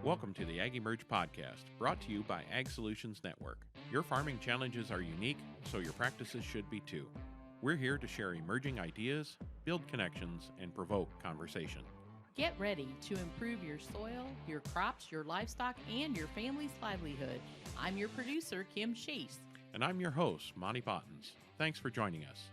Welcome to the AgEmerge podcast, brought to you by Ag Solutions Network. Your farming challenges are unique, so your practices should be too. We're here to share emerging ideas, build connections, and provoke conversation. Get ready to improve your soil, your crops, your livestock, and your family's livelihood. I'm your producer, Kim Chase. And I'm your host, Monty Bottens. Thanks for joining us.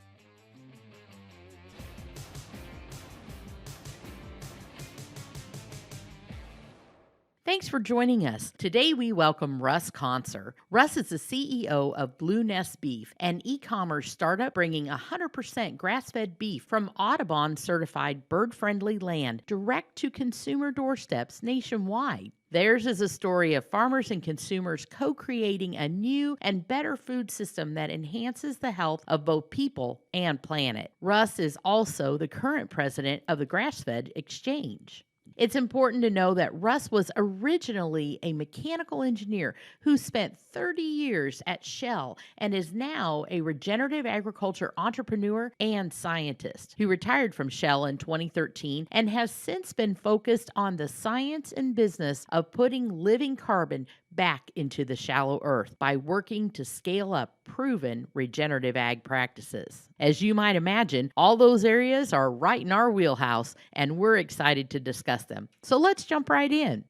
Thanks for joining us. Today we welcome Russ Conser. Russ is the CEO of Blue Nest Beef, an e-commerce startup bringing 100% grass-fed beef from Audubon-certified bird-friendly land direct to consumer doorsteps nationwide. Theirs is a story of farmers and consumers co-creating a new and better food system that enhances the health of both people and planet. Russ is also the current president of the Grass-Fed Exchange. It's important to know that Russ was originally a mechanical engineer who spent 30 years at Shell and is now a regenerative agriculture entrepreneur and scientist who retired from Shell in 2013 and has since been focused on the science and business of putting living carbon back into the shallow earth by working to scale up proven regenerative ag practices. As you might imagine, all those areas are right in our wheelhouse, and we're excited to discuss them. So let's jump right in.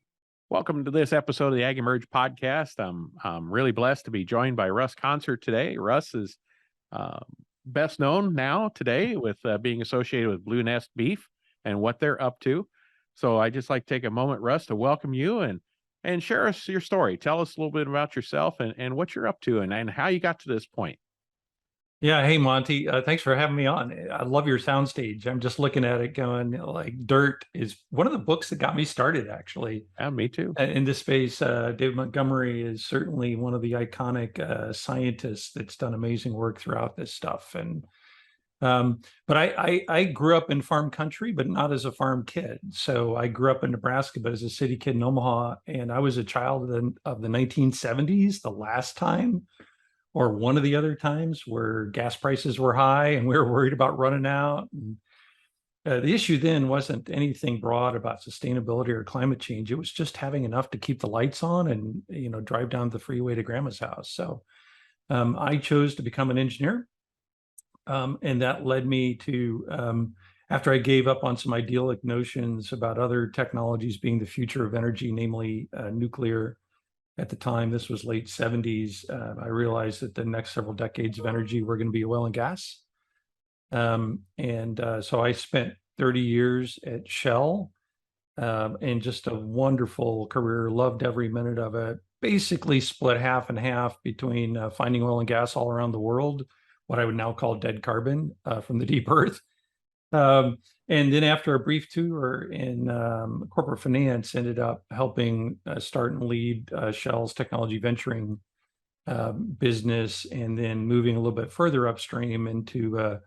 Welcome to this episode of the AgEmerge podcast. I'm really blessed to be joined by Russ Conser today. Russ is best known now today with being associated with Blue Nest Beef and what they're up to. So I just like to take a moment, Russ, to welcome you and share us your story. Tell us a little bit about yourself and what you're up to and how you got to this point. Yeah. Hey, Monty. Thanks for having me on. I love your soundstage. I'm just looking at it going, like, Dirt is one of the books that got me started, actually. Yeah, me too. In this space, David Montgomery is certainly one of the iconic scientists that's done amazing work throughout this stuff. And but I grew up in farm country, but not as a farm kid. So I grew up in Nebraska, but as a city kid in Omaha. And I was a child of the 1970s, the last time, or one of the other times, where gas prices were high and we were worried about running out. And, the issue then wasn't anything broad about sustainability or climate change. It was just having enough to keep the lights on and, drive down the freeway to grandma's house. So I chose to become an engineer. And that led me to, after I gave up on some idyllic notions about other technologies being the future of energy, namely nuclear. At the time, this was late 70s, I realized that the next several decades of energy were going to be oil and gas. So I spent 30 years at Shell, and just a wonderful career, loved every minute of it. Basically split half and half between finding oil and gas all around the world, what I would now call dead carbon from the deep earth. And then after a brief tour in corporate finance, ended up helping start and lead Shell's technology venturing business, and then moving a little bit further upstream into a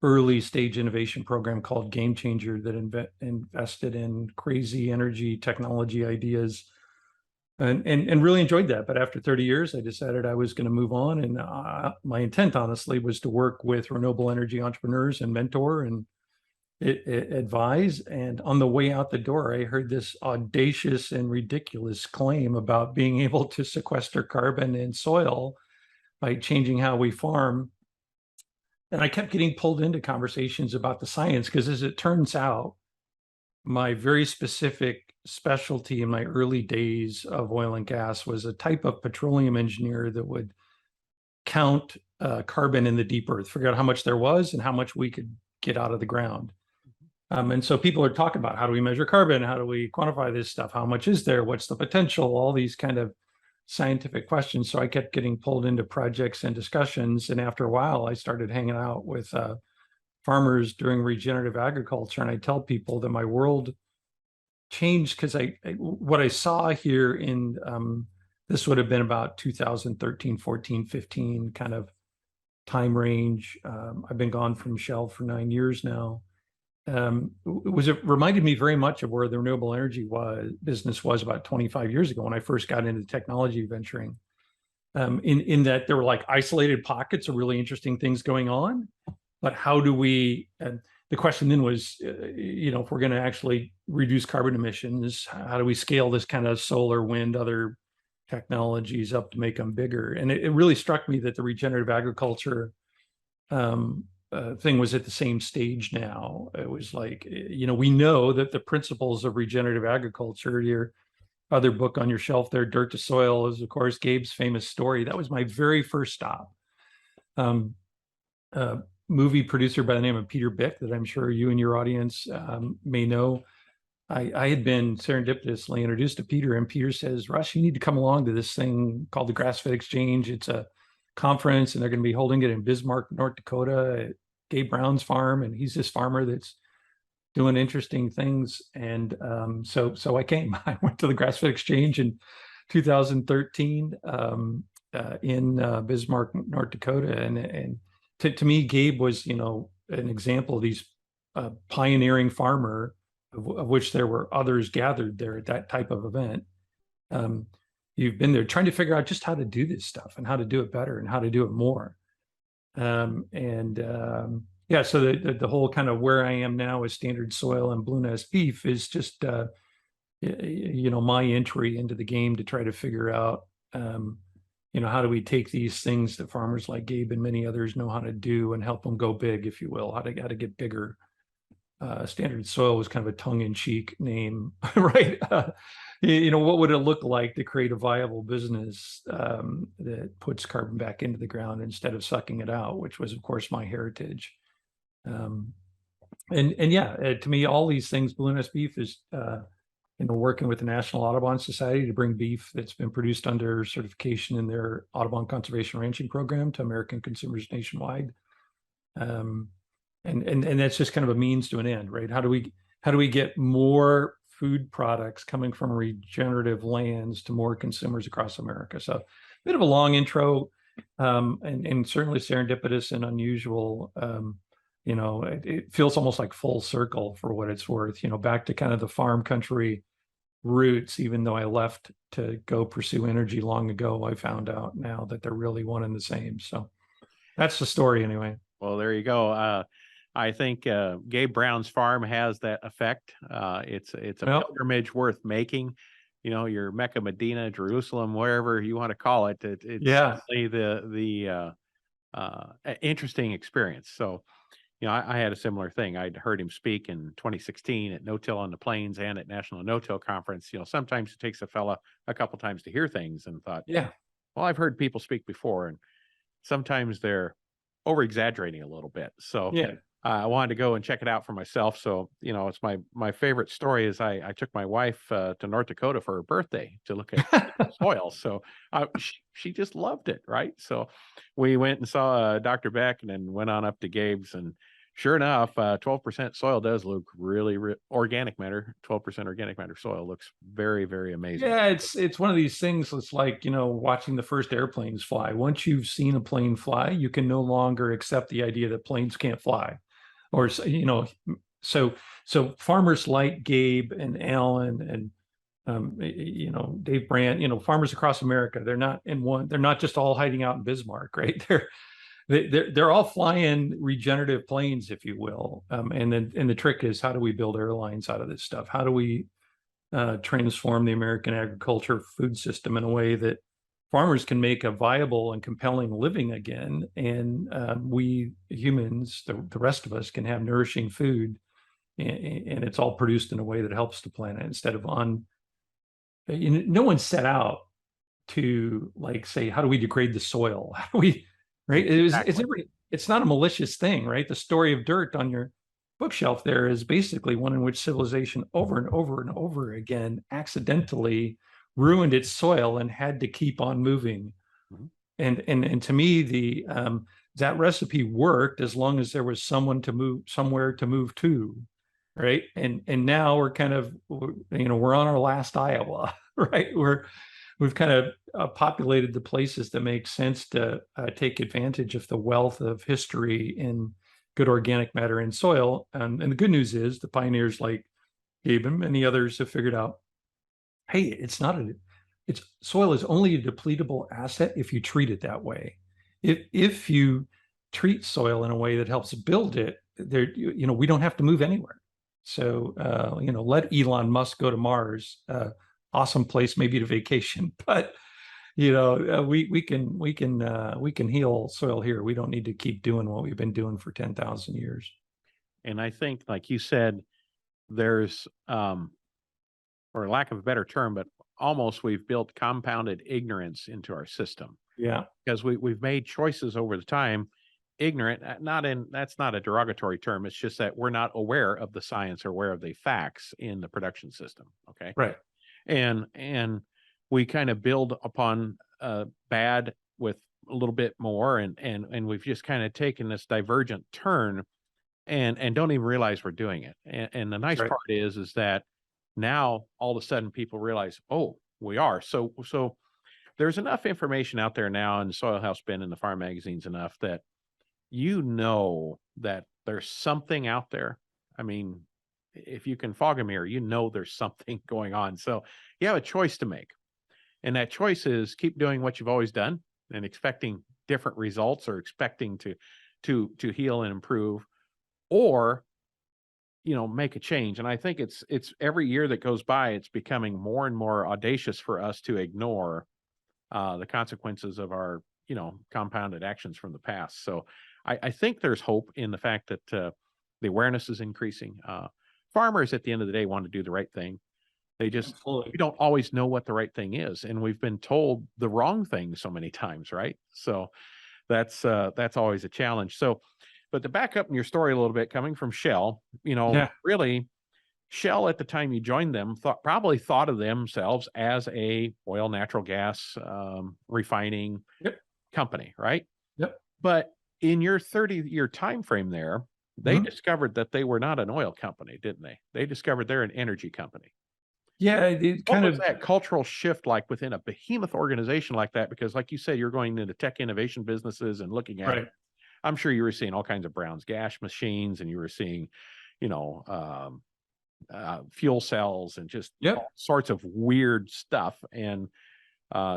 early stage innovation program called Game Changer that invested in crazy energy technology ideas, and really enjoyed that. But after 30 years, I decided I was going to move on. And my intent, honestly, was to work with renewable energy entrepreneurs and mentor and advise. And on the way out the door, I heard this audacious and ridiculous claim about being able to sequester carbon in soil by changing how we farm. And I kept getting pulled into conversations about the science, because as it turns out, my very specific specialty in my early days of oil and gas was a type of petroleum engineer that would count carbon in the deep earth, figure out how much there was and how much we could get out of the ground. And so people are talking about, how do we measure carbon? How do we quantify this stuff? How much is there? What's the potential? All these kind of scientific questions. So I kept getting pulled into projects and discussions. And after a while, I started hanging out with farmers doing regenerative agriculture. And I tell people that my world changed because what I saw here in this would have been about 2013, 14, 15 kind of time range. I've been gone from Shell for 9 years now. It reminded me very much of where the renewable energy business was about 25 years ago when I first got into technology venturing. In that there were like isolated pockets of really interesting things going on, but how do we, and the question then was, if we're going to actually reduce carbon emissions, how do we scale this kind of solar, wind, other technologies up to make them bigger? And it really struck me that the regenerative agriculture thing was at the same stage now. It was like, we know that the principles of regenerative agriculture, your other book on your shelf there, Dirt to Soil, is of course Gabe's famous story. That was my very first stop. Movie producer by the name of Peter Bick, that I'm sure you and your audience may know. I had been serendipitously introduced to Peter, and Peter says, Russ, you need to come along to this thing called the Grass-Fed Exchange. It's a conference, and they're going to be holding it in Bismarck, North Dakota, at Gabe Brown's farm. And he's this farmer that's doing interesting things. And so I came. I went to the Grass-Fed Exchange in 2013 in Bismarck, North Dakota. And to me, Gabe was, an example of these pioneering farmer, of which there were others gathered there at that type of event. You've been there trying to figure out just how to do this stuff and how to do it better and how to do it more. So the whole kind of where I am now with Standard Soil and Blue Nest Beef is just, my entry into the game to try to figure out, how do we take these things that farmers like Gabe and many others know how to do and help them go big, if you will, how to get bigger. Standard Soil was kind of a tongue-in-cheek name, right? What would it look like to create a viable business that puts carbon back into the ground instead of sucking it out, which was, of course, my heritage. To me, all these things, Blue Nest Beef is, working with the National Audubon Society to bring beef that's been produced under certification in their Audubon Conservation Ranching Program to American consumers nationwide. And that's just kind of a means to an end, right? How do we get more food products coming from regenerative lands to more consumers across America? So a bit of a long intro, and certainly serendipitous and unusual. It feels almost like full circle for what it's worth, back to kind of the farm country roots. Even though I left to go pursue energy long ago, I found out now that they're really one and the same. So that's the story anyway. Well, there you go. I think Gabe Brown's farm has that effect. It's a pilgrimage worth making. Your Mecca, Medina, Jerusalem, wherever you want to call it. It's certainly the interesting experience. So, I had a similar thing. I'd heard him speak in 2016 at No Till on the Plains and at National No Till Conference. Sometimes it takes a fella a couple times to hear things, and thought, well, I've heard people speak before, and sometimes they're over exaggerating a little bit. So I wanted to go and check it out for myself. So, it's my favorite story is I took my wife to North Dakota for her birthday to look at soil. So she just loved it. Right. So we went and saw Dr. Beck, and then went on up to Gabe's, and sure enough, 12% soil does look really organic matter. 12% organic matter soil looks very, very amazing. Yeah, it's one of these things. It's like, watching the first airplanes fly. Once you've seen a plane fly, you can no longer accept the idea that planes can't fly. Or, so farmers like Gabe and Alan and, Dave Brandt, farmers across America, they're not just all hiding out in Bismarck, right? They're all flying regenerative planes, if you will. And the trick is, how do we build airlines out of this stuff? How do we transform the American agriculture food system in a way that farmers can make a viable and compelling living again, and we humans, the rest of us, can have nourishing food, and it's all produced in a way that helps the planet instead of no one set out to say, how do we degrade the soil? How do we, right? It's not a malicious thing, right? The story of dirt on your bookshelf there is basically one in which civilization over and over and over again accidentally ruined its soil and had to keep on moving. Mm-hmm. And to me, that recipe worked as long as there was someone to move, somewhere to move to, right? And now we're kind of, we're on our last Iowa, right? We've kind of populated the places that make sense to take advantage of the wealth of history in good organic matter in soil. And the good news is the pioneers like Gabe and many others have figured out, hey, soil is only a depletable asset if you treat it that way. If you treat soil in a way that helps build it, there, we don't have to move anywhere. So, let Elon Musk go to Mars. Awesome place maybe to vacation, but we can heal soil here. We don't need to keep doing what we've been doing for 10,000 years. And I think, like you said, there's, for lack of a better term, but almost we've built compounded ignorance into our system. Yeah. Because we've made choices over the time, ignorant, that's not a derogatory term. It's just that we're not aware of the science or aware of the facts in the production system. Okay. Right. And we kind of build upon bad with a little bit more, and we've just kind of taken this divergent turn and don't even realize we're doing it. And the nice Right. part is that now all of a sudden people realize, oh, we are. So there's enough information out there now in Soil Health Spin and the farm magazines enough that that there's something out there. I mean, if you can fog a mirror, there's something going on. So you have a choice to make. And that choice is keep doing what you've always done and expecting different results, or expecting to heal and improve, or make a change. And I think it's every year that goes by, it's becoming more and more audacious for us to ignore the consequences of our compounded actions from the past. So I think there's hope in the fact that the awareness is increasing. Farmers at the end of the day want to do the right thing. They just, Absolutely. we don't always know what the right thing is, and we've been told the wrong thing so many times, right? So that's always a challenge. So, but to back up in your story a little bit, coming from Shell, Yeah. really, Shell at the time you joined them probably thought of themselves as a oil, natural gas refining Yep. company, right? Yep. But in your 30-year time frame there, they discovered that they were not an oil company, didn't they? They discovered they're an energy company. Yeah, it What kind was of that cultural shift like within a behemoth organization like that? Because like you said, you're going into tech innovation businesses and looking at right. it. I'm sure you were seeing all kinds of Brown's gas machines, and you were seeing, fuel cells and just Yep. all sorts of weird stuff. And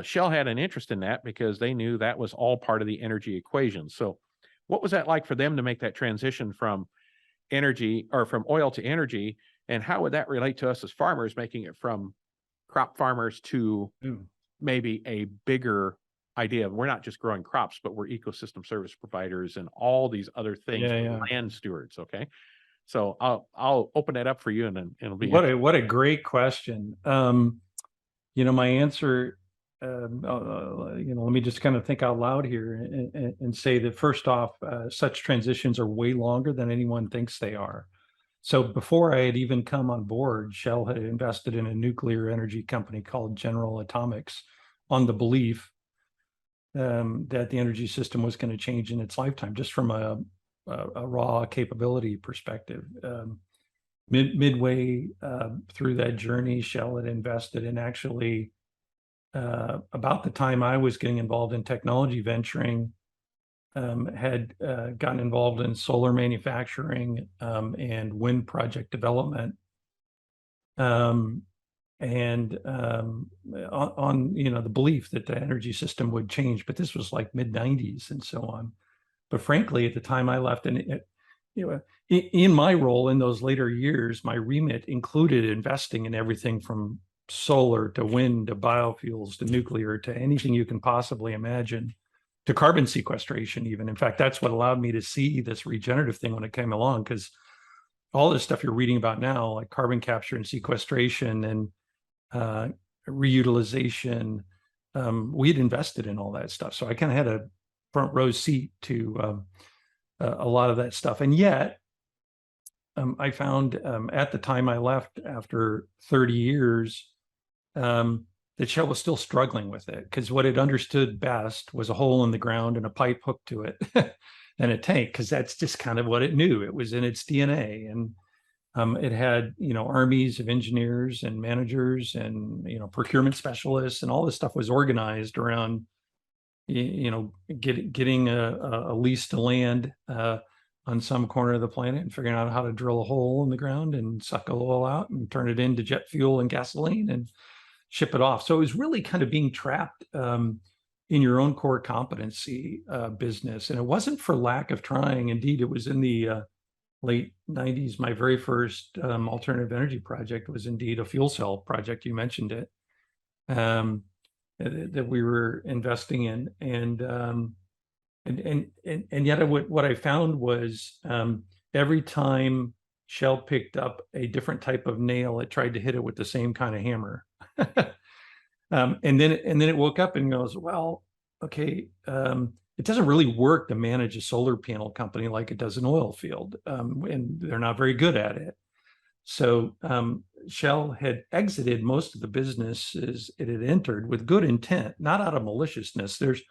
Shell had an interest in that because they knew that was all part of the energy equation. So what was that like for them to make that transition from energy, or from oil to energy? And how would that relate to us as farmers, making it from crop farmers to maybe a bigger idea of we're not just growing crops, but we're ecosystem service providers and all these other things, land stewards. Okay. So I'll open it up for you, and then it'll be what a great question. My answer, let me just kind of think out loud here and say that first off, such transitions are way longer than anyone thinks they are. So before I had even come on board, Shell had invested in a nuclear energy company called General Atomics on the belief that the energy system was going to change in its lifetime, just from a raw capability perspective. Midway through that journey, Shell had invested in, actually, about the time I was getting involved in technology venturing, had gotten involved in solar manufacturing and wind project development. On the belief that the energy system would change, but this was like mid-90s and so on. But frankly, at the time I left, and in my role in those later years, my remit included investing in everything from solar to wind to biofuels to nuclear to anything you can possibly imagine, to carbon sequestration even. In fact, that's what allowed me to see this regenerative thing when it came along, because all this stuff you're reading about now, like carbon capture and sequestration and reutilization, we had invested in all that stuff. So I kind of had a front row seat to a lot of that stuff. And yet, I found at the time I left after 30 years, that Shell was still struggling with it, because what it understood best was a hole in the ground and a pipe hooked to it and a tank, because that's just kind of what it knew. It was in its DNA. And it had, armies of engineers and managers and, procurement specialists, and all this stuff was organized around, getting a lease to land on some corner of the planet and figuring out how to drill a hole in the ground and suck oil out and turn it into jet fuel and gasoline and ship it off. So it was really kind of being trapped in your own core competency business. And it wasn't for lack of trying. Indeed, it was in the late 90s. My very first alternative energy project was indeed a fuel cell project. You mentioned it, that we were investing in. And yet what I found was every time Shell picked up a different type of nail, it tried to hit it with the same kind of hammer. And then it woke up and goes, well, okay, it doesn't really work to manage a solar panel company like it does an oil field, and they're not very good at it. So Shell had exited most of the businesses it had entered with good intent, not out of maliciousness. There's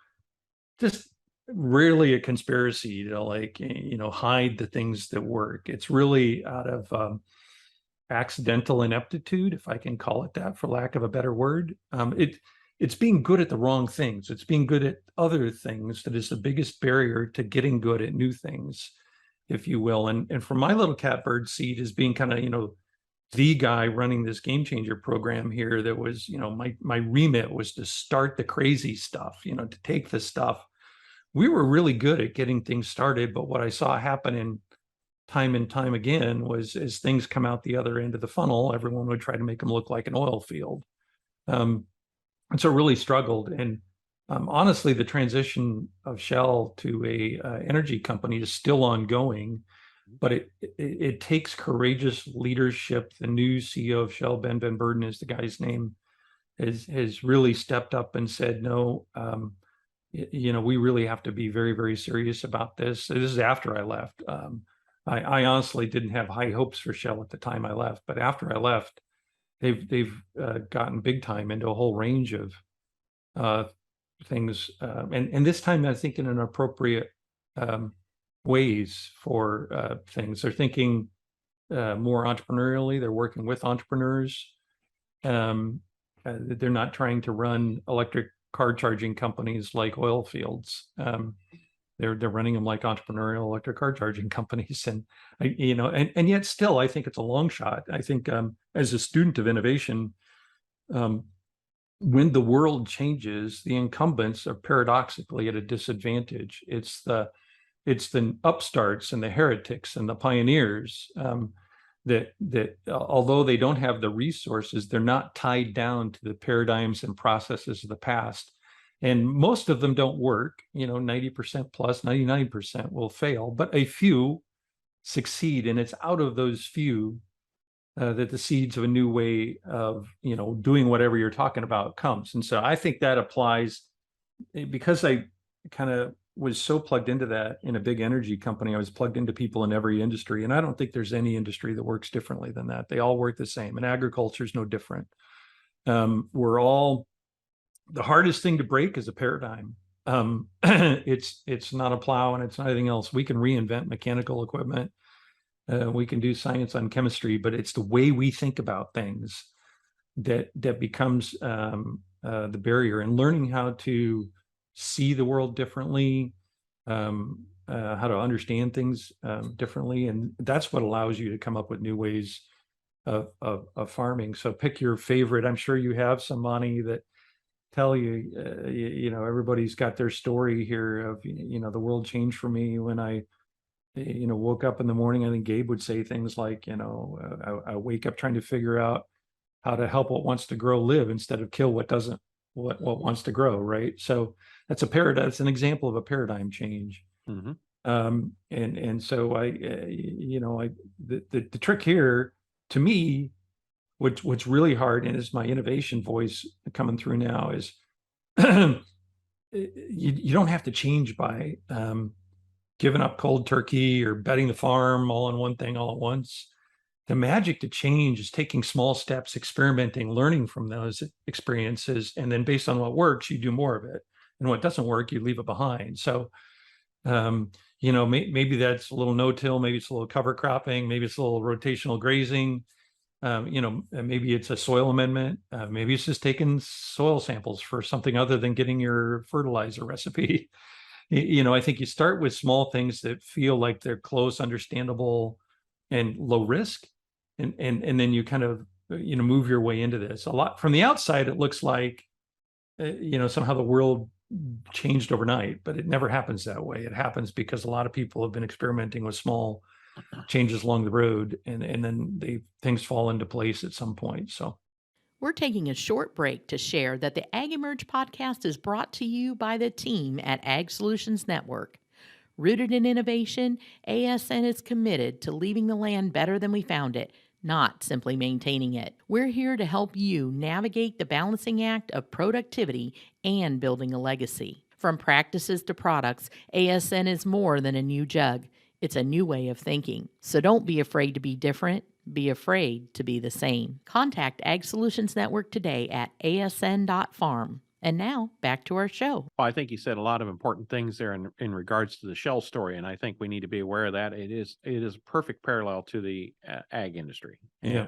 just rarely a conspiracy to hide the things that work. It's really out of accidental ineptitude, if I can call it that, for lack of a better word. It's being good at the wrong things. It's being good at other things that is the biggest barrier to getting good at new things, if you will. And for my little catbird seat as being kind of, the guy running this game changer program here, that was, my remit was to start the crazy stuff, to take the stuff. We were really good at getting things started, but what I saw happen in time and time again was, as things come out the other end of the funnel, everyone would try to make them look like an oil field. And so really struggled. And honestly, the transition of Shell to a energy company is still ongoing, but it takes courageous leadership. The new CEO of Shell, Ben Van Beurden is the guy's name, has really stepped up and said, no, we really have to be very, very serious about this. So this is after I left. I honestly didn't have high hopes for Shell at the time I left, but after I left, they've gotten big time into a whole range of things, and this time I think in an appropriate ways for things. They're thinking more entrepreneurially. They're working with entrepreneurs. They're not trying to run electric car charging companies like oil fields. They're running them like entrepreneurial electric car charging companies, and yet still, I think it's a long shot. I think as a student of innovation, when the world changes, the incumbents are paradoxically at a disadvantage. It's the upstarts and the heretics and the pioneers that although they don't have the resources, they're not tied down to the paradigms and processes of the past. And most of them don't work, 90% plus, 99% will fail, but a few succeed. And it's out of those few that the seeds of a new way of, doing whatever you're talking about comes. And so I think that applies, because I kind of was so plugged into that in a big energy company. I was plugged into people in every industry. And I don't think there's any industry that works differently than that. They all work the same. And agriculture is no different. The hardest thing to break is a paradigm. It's not a plow and it's not anything else. We can reinvent mechanical equipment. We can do science on chemistry, but it's the way we think about things that becomes the barrier. And learning how to see the world differently, how to understand things differently, and that's what allows you to come up with new ways of farming. So pick your favorite. I'm sure you have some, Monty, that tell you, everybody's got their story here of, the world changed for me when I, woke up in the morning. I think Gabe would say things like, I wake up trying to figure out how to help what wants to grow live instead of kill what wants to grow. Right. So that's an example of a paradigm change. Mm-hmm. And so the trick here to me, what's really hard, and is my innovation voice coming through now, is you don't have to change by giving up cold turkey or betting the farm all on one thing all at once. The magic to change is taking small steps, experimenting, learning from those experiences, and then based on what works, you do more of it, and what doesn't work, you leave it behind. So maybe that's a little no-till, maybe it's a little cover cropping, maybe it's a little rotational grazing. Maybe it's a soil amendment. Maybe it's just taking soil samples for something other than getting your fertilizer recipe. I think you start with small things that feel like they're close, understandable, and low risk, and then you kind of move your way into this. A lot from the outside, it looks like somehow the world changed overnight, but it never happens that way. It happens because a lot of people have been experimenting with small changes along the road, and then things fall into place at some point. So We're taking a short break to share that the AgEmerge podcast is brought to you by the team at Ag Solutions Network. Rooted in innovation, ASN is committed to leaving the land better than we found it, not simply maintaining it. We're here to help you navigate the balancing act of productivity and building a legacy. From practices to products, ASN is more than a new jug. It's a new way of thinking. So don't be afraid to be different. Be afraid to be the same. Contact Ag Solutions Network today at asn.farm. And now, back to our show. Well, I think you said a lot of important things there in regards to the shell story, and I think we need to be aware of that. It is a perfect parallel to the ag industry. yeah,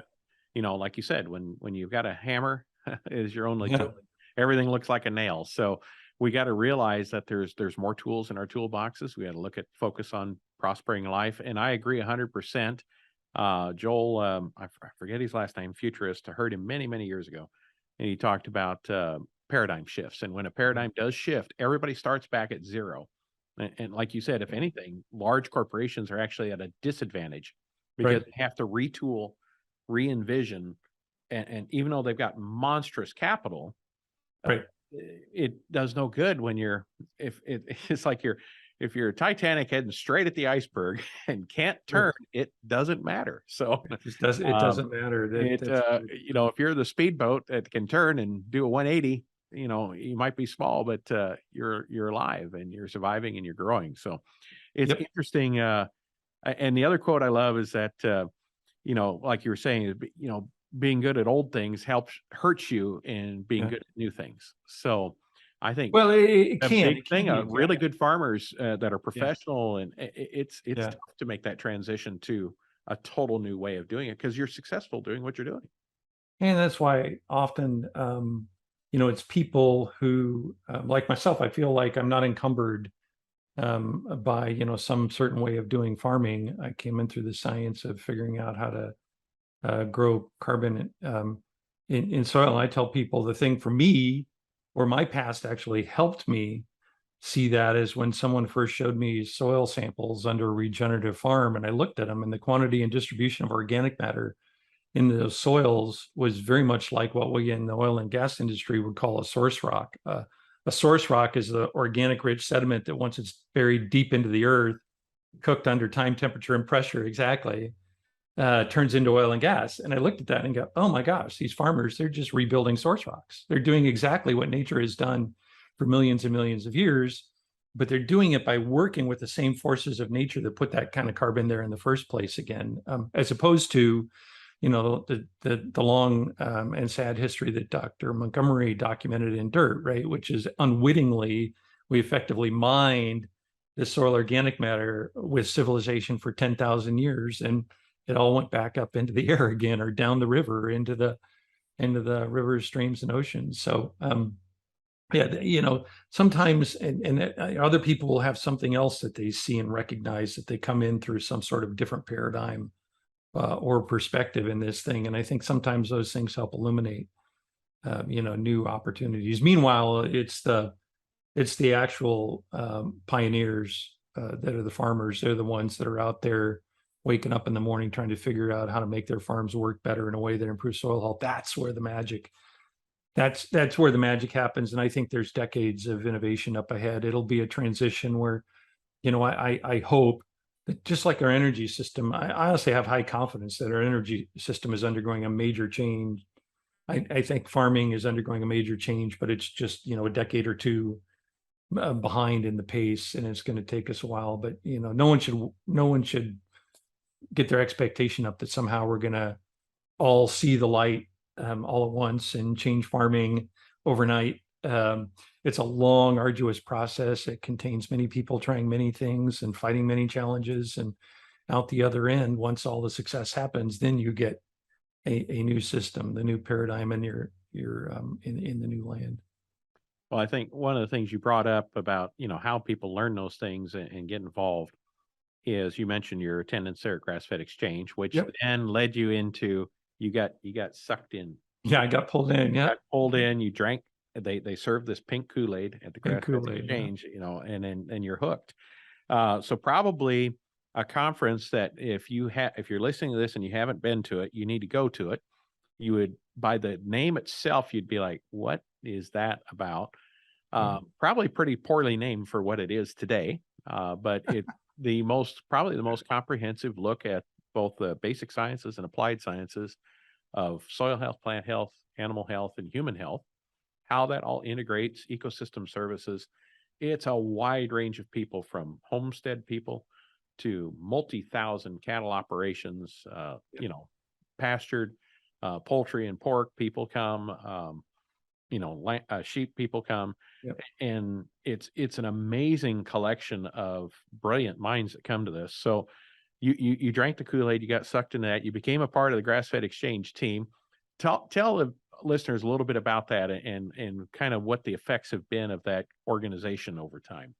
And, like you said, when you've got a hammer is your only Yeah. tool, everything looks like a nail. So we got to realize that there's more tools in our toolboxes. We got to focus on prospering life. And I agree 100%. Joel, I forget his last name, futurist. I heard him many, many years ago, and he talked about paradigm shifts. And when a paradigm does shift, everybody starts back at zero. And like you said, if anything, large corporations are actually at a disadvantage because Right. they have to retool, re-envision, and even though they've got monstrous capital, Right. it does no good when it's like if you're Titanic heading straight at the iceberg and can't turn, it doesn't matter. So It doesn't matter. if you're the speedboat that can turn and do a 180, you might be small, but you're alive and you're surviving and you're growing. So it's Yep. interesting. And the other quote I love is that like you were saying, being good at old things hurts you in being Yeah. good at new things. So I think Well, it a can. big thing, really good farmers that are professional, and it's Yeah. tough to make that transition to a total new way of doing it because you're successful doing what you're doing. And that's why often, it's people who, like myself, I feel like I'm not encumbered by, some certain way of doing farming. I came in through the science of figuring out how to grow carbon in soil. And I tell people the thing for me, or my past actually helped me see that, is when someone first showed me soil samples under a regenerative farm, and I looked at them, and the quantity and distribution of organic matter in those soils was very much like what we in the oil and gas industry would call a source rock. A source rock is the organic rich sediment that once it's buried deep into the earth, cooked under time, temperature, and pressure exactly, turns into oil and gas. And I looked at that and go, oh my gosh, these farmers, they're just rebuilding source rocks. They're doing exactly what nature has done for millions and millions of years, but they're doing it by working with the same forces of nature that put that kind of carbon there in the first place again, as opposed to the long and sad history that Dr. Montgomery documented in Dirt, right? Which is unwittingly, we effectively mined the soil organic matter with civilization for 10,000 years, and it all went back up into the air again, or down the river into the rivers, streams, and oceans. So sometimes and other people will have something else that they see and recognize, that they come in through some sort of different paradigm or perspective in this thing. And I think sometimes those things help illuminate, new opportunities. Meanwhile, it's the actual pioneers that are the farmers. They're the ones that are out there waking up in the morning trying to figure out how to make their farms work better in a way that improves soil health. That's where the magic happens. And I think there's decades of innovation up ahead. It'll be a transition where, I hope that, just like our energy system, I honestly have high confidence that our energy system is undergoing a major change. I think farming is undergoing a major change, but it's just, a decade or two behind in the pace, and it's going to take us a while. But, no one should get their expectation up that somehow we're going to all see the light all at once and change farming overnight. It's a long, arduous process. It contains many people trying many things and fighting many challenges. And out the other end, once all the success happens, then you get a new system, the new paradigm, and you're in the new land. Well, I think one of the things you brought up about, how people learn those things and get involved is, you mentioned your attendance there at Grass-Fed Exchange, which Yep. then led you into, you got sucked in. Yeah, I got pulled in. Yeah. Got pulled in, you drank they serve this pink Kool-Aid at the Pink Grass-Fed Kool-Aid, yeah. Exchange, and then you're hooked. So probably a conference that if you're listening to this and you haven't been to it, you need to go to it. You would, by the name itself, you'd be like, what is that about? Probably pretty poorly named for what it is today. But it's probably the most comprehensive look at both the basic sciences and applied sciences of soil health, plant health, animal health, and human health, how that all integrates ecosystem services. It's a wide range of people, from homestead people to multi-thousand cattle operations, pastured poultry and pork people come, sheep people come. Yep. And it's an amazing collection of brilliant minds that come to this. So you drank the Kool-Aid, you got sucked into that, you became a part of the Grass-Fed Exchange team. Tell the listeners a little bit about that and kind of what the effects have been of that organization over time.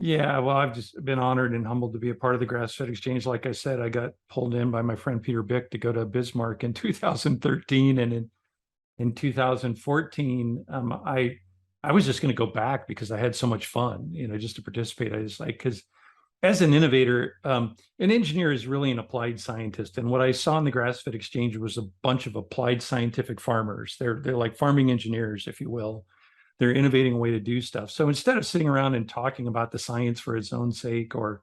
Yeah, well, I've just been honored and humbled to be a part of the Grass-Fed Exchange. Like I said, I got pulled in by my friend Peter Bick to go to Bismarck in 2013, and in 2014, I was just going to go back because I had so much fun, just to participate. I just because as an innovator, an engineer is really an applied scientist. And what I saw in the Grass-Fed Exchange was a bunch of applied scientific farmers. They're like farming engineers, if you will. They're innovating a way to do stuff. So instead of sitting around and talking about the science for its own sake, or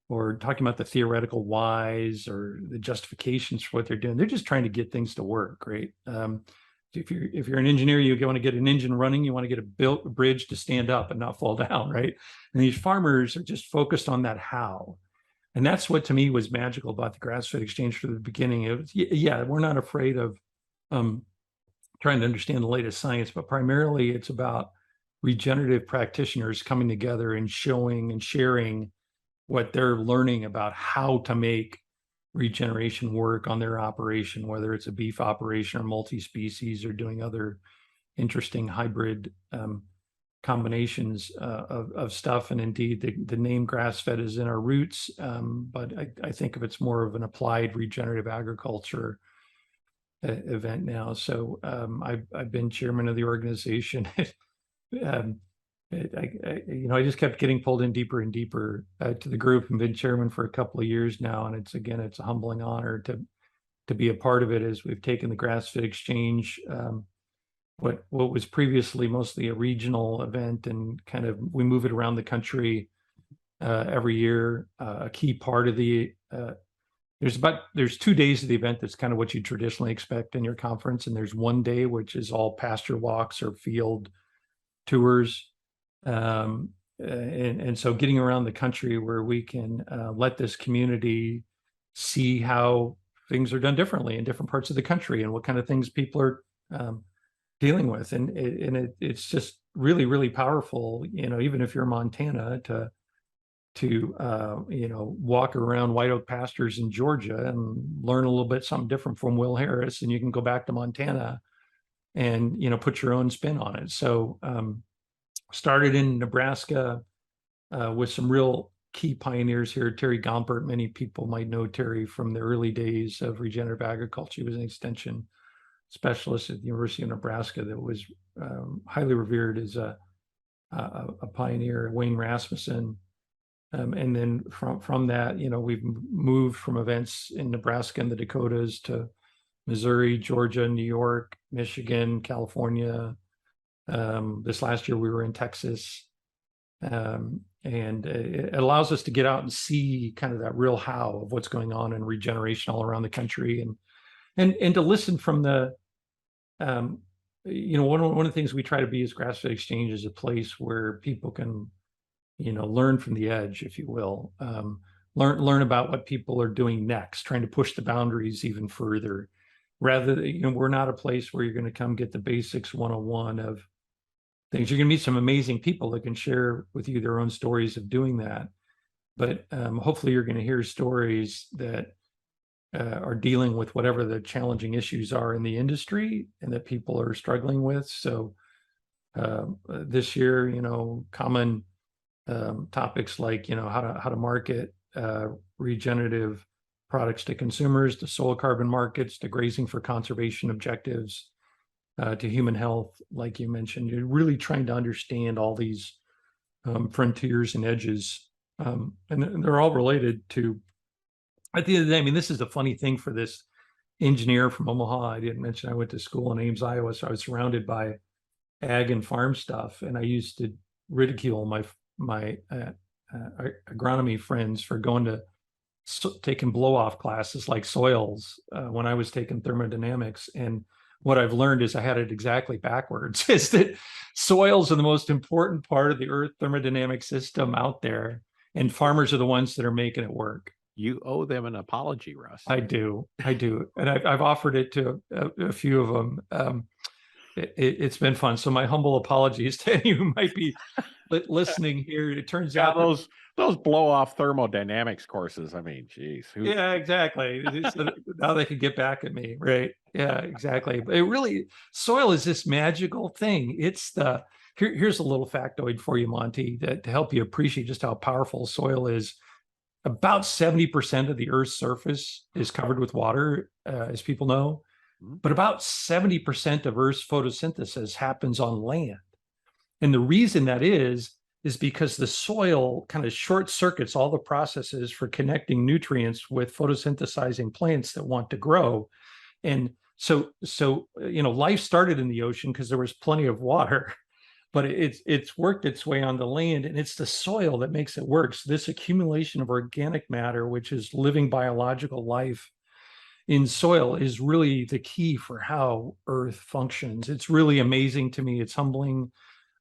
talking about the theoretical whys or the justifications for what they're doing, they're just trying to get things to work, right? If you're an engineer, you want to get an engine running, you want to get a bridge to stand up and not fall down, right? And these farmers are just focused on that how. And that's what to me was magical about the Grass-Fed Exchange from the beginning. It was, we're not afraid of trying to understand the latest science, but primarily it's about regenerative practitioners coming together and showing and sharing what they're learning about how to make regeneration work on their operation, whether it's a beef operation or multi-species or doing other interesting hybrid combinations of stuff. And indeed, the name grass-fed is in our roots, but I think of it's more of an applied regenerative agriculture event now. So I've been chairman of the organization. I just kept getting pulled in deeper and deeper to the group, and been chairman for a couple of years now. And it's a humbling honor to be a part of it, as we've taken the Grass-Fed Exchange, what was previously mostly a regional event, and kind of we move it around the country every year. A key part of the there's 2 days of the event that's kind of what you traditionally expect in your conference, and there's one day which is all pasture walks or field tours. And so getting around the country where we can let this community see how things are done differently in different parts of the country, and what kind of things people are dealing with. And it's just really, really powerful, even if you're in Montana, to walk around white oak pastures in Georgia and learn a little bit something different from Will Harris, and you can go back to Montana and put your own spin on it. So started in Nebraska with some real key pioneers here. Terry Gompert, many people might know Terry from the early days of regenerative agriculture. He was an extension specialist at the University of Nebraska that was highly revered as a pioneer. Wayne Rasmussen. And then from that, we've moved from events in Nebraska and the Dakotas to Missouri, Georgia, New York, Michigan, California. This last year we were in Texas, and it allows us to get out and see kind of that real how of what's going on in regeneration all around the country, and to listen from the one of the things we try to be as Grass-Fed Exchange is a place where people can learn from the edge, if you will, learn about what people are doing next, trying to push the boundaries even further. Rather, we're not a place where you're going to come get the basics 101 of things. You're going to meet some amazing people that can share with you their own stories of doing that. But hopefully you're going to hear stories that are dealing with whatever the challenging issues are in the industry and that people are struggling with. So this year, common topics like, how to market regenerative products to consumers, to soil carbon markets, to grazing for conservation objectives, to human health, like you mentioned. You're really trying to understand all these frontiers and edges, and they're all related to. At the end of the day, I mean, this is the funny thing for this engineer from Omaha. I didn't mention I went to school in Ames, Iowa, so I was surrounded by ag and farm stuff, and I used to ridicule my agronomy friends for going to taking blow off classes like soils when I was taking thermodynamics. And what I've learned is I had it exactly backwards: is that soils are the most important part of the Earth thermodynamic system out there, and farmers are the ones that are making it work. You owe them an apology, Russ. I do, and I've offered it to a few of them. It's been fun. So my humble apologies to any who might be listening here. It turns out those blow off thermodynamics courses. I mean, geez. Yeah, exactly. So now they can get back at me, right? Yeah, exactly. But it really, soil is this magical thing. It's here's a little factoid for you, Monty, to help you appreciate just how powerful soil is. About 70% of the Earth's surface is covered with water, as people know, but about 70% of Earth's photosynthesis happens on land. And the reason that is because the soil kind of short circuits all the processes for connecting nutrients with photosynthesizing plants that want to grow. And so life started in the ocean because there was plenty of water, but it's worked its way on the land, and it's the soil that makes it work. So this accumulation of organic matter, which is living biological life in soil, is really the key for how Earth functions. It's really amazing to me. It's humbling.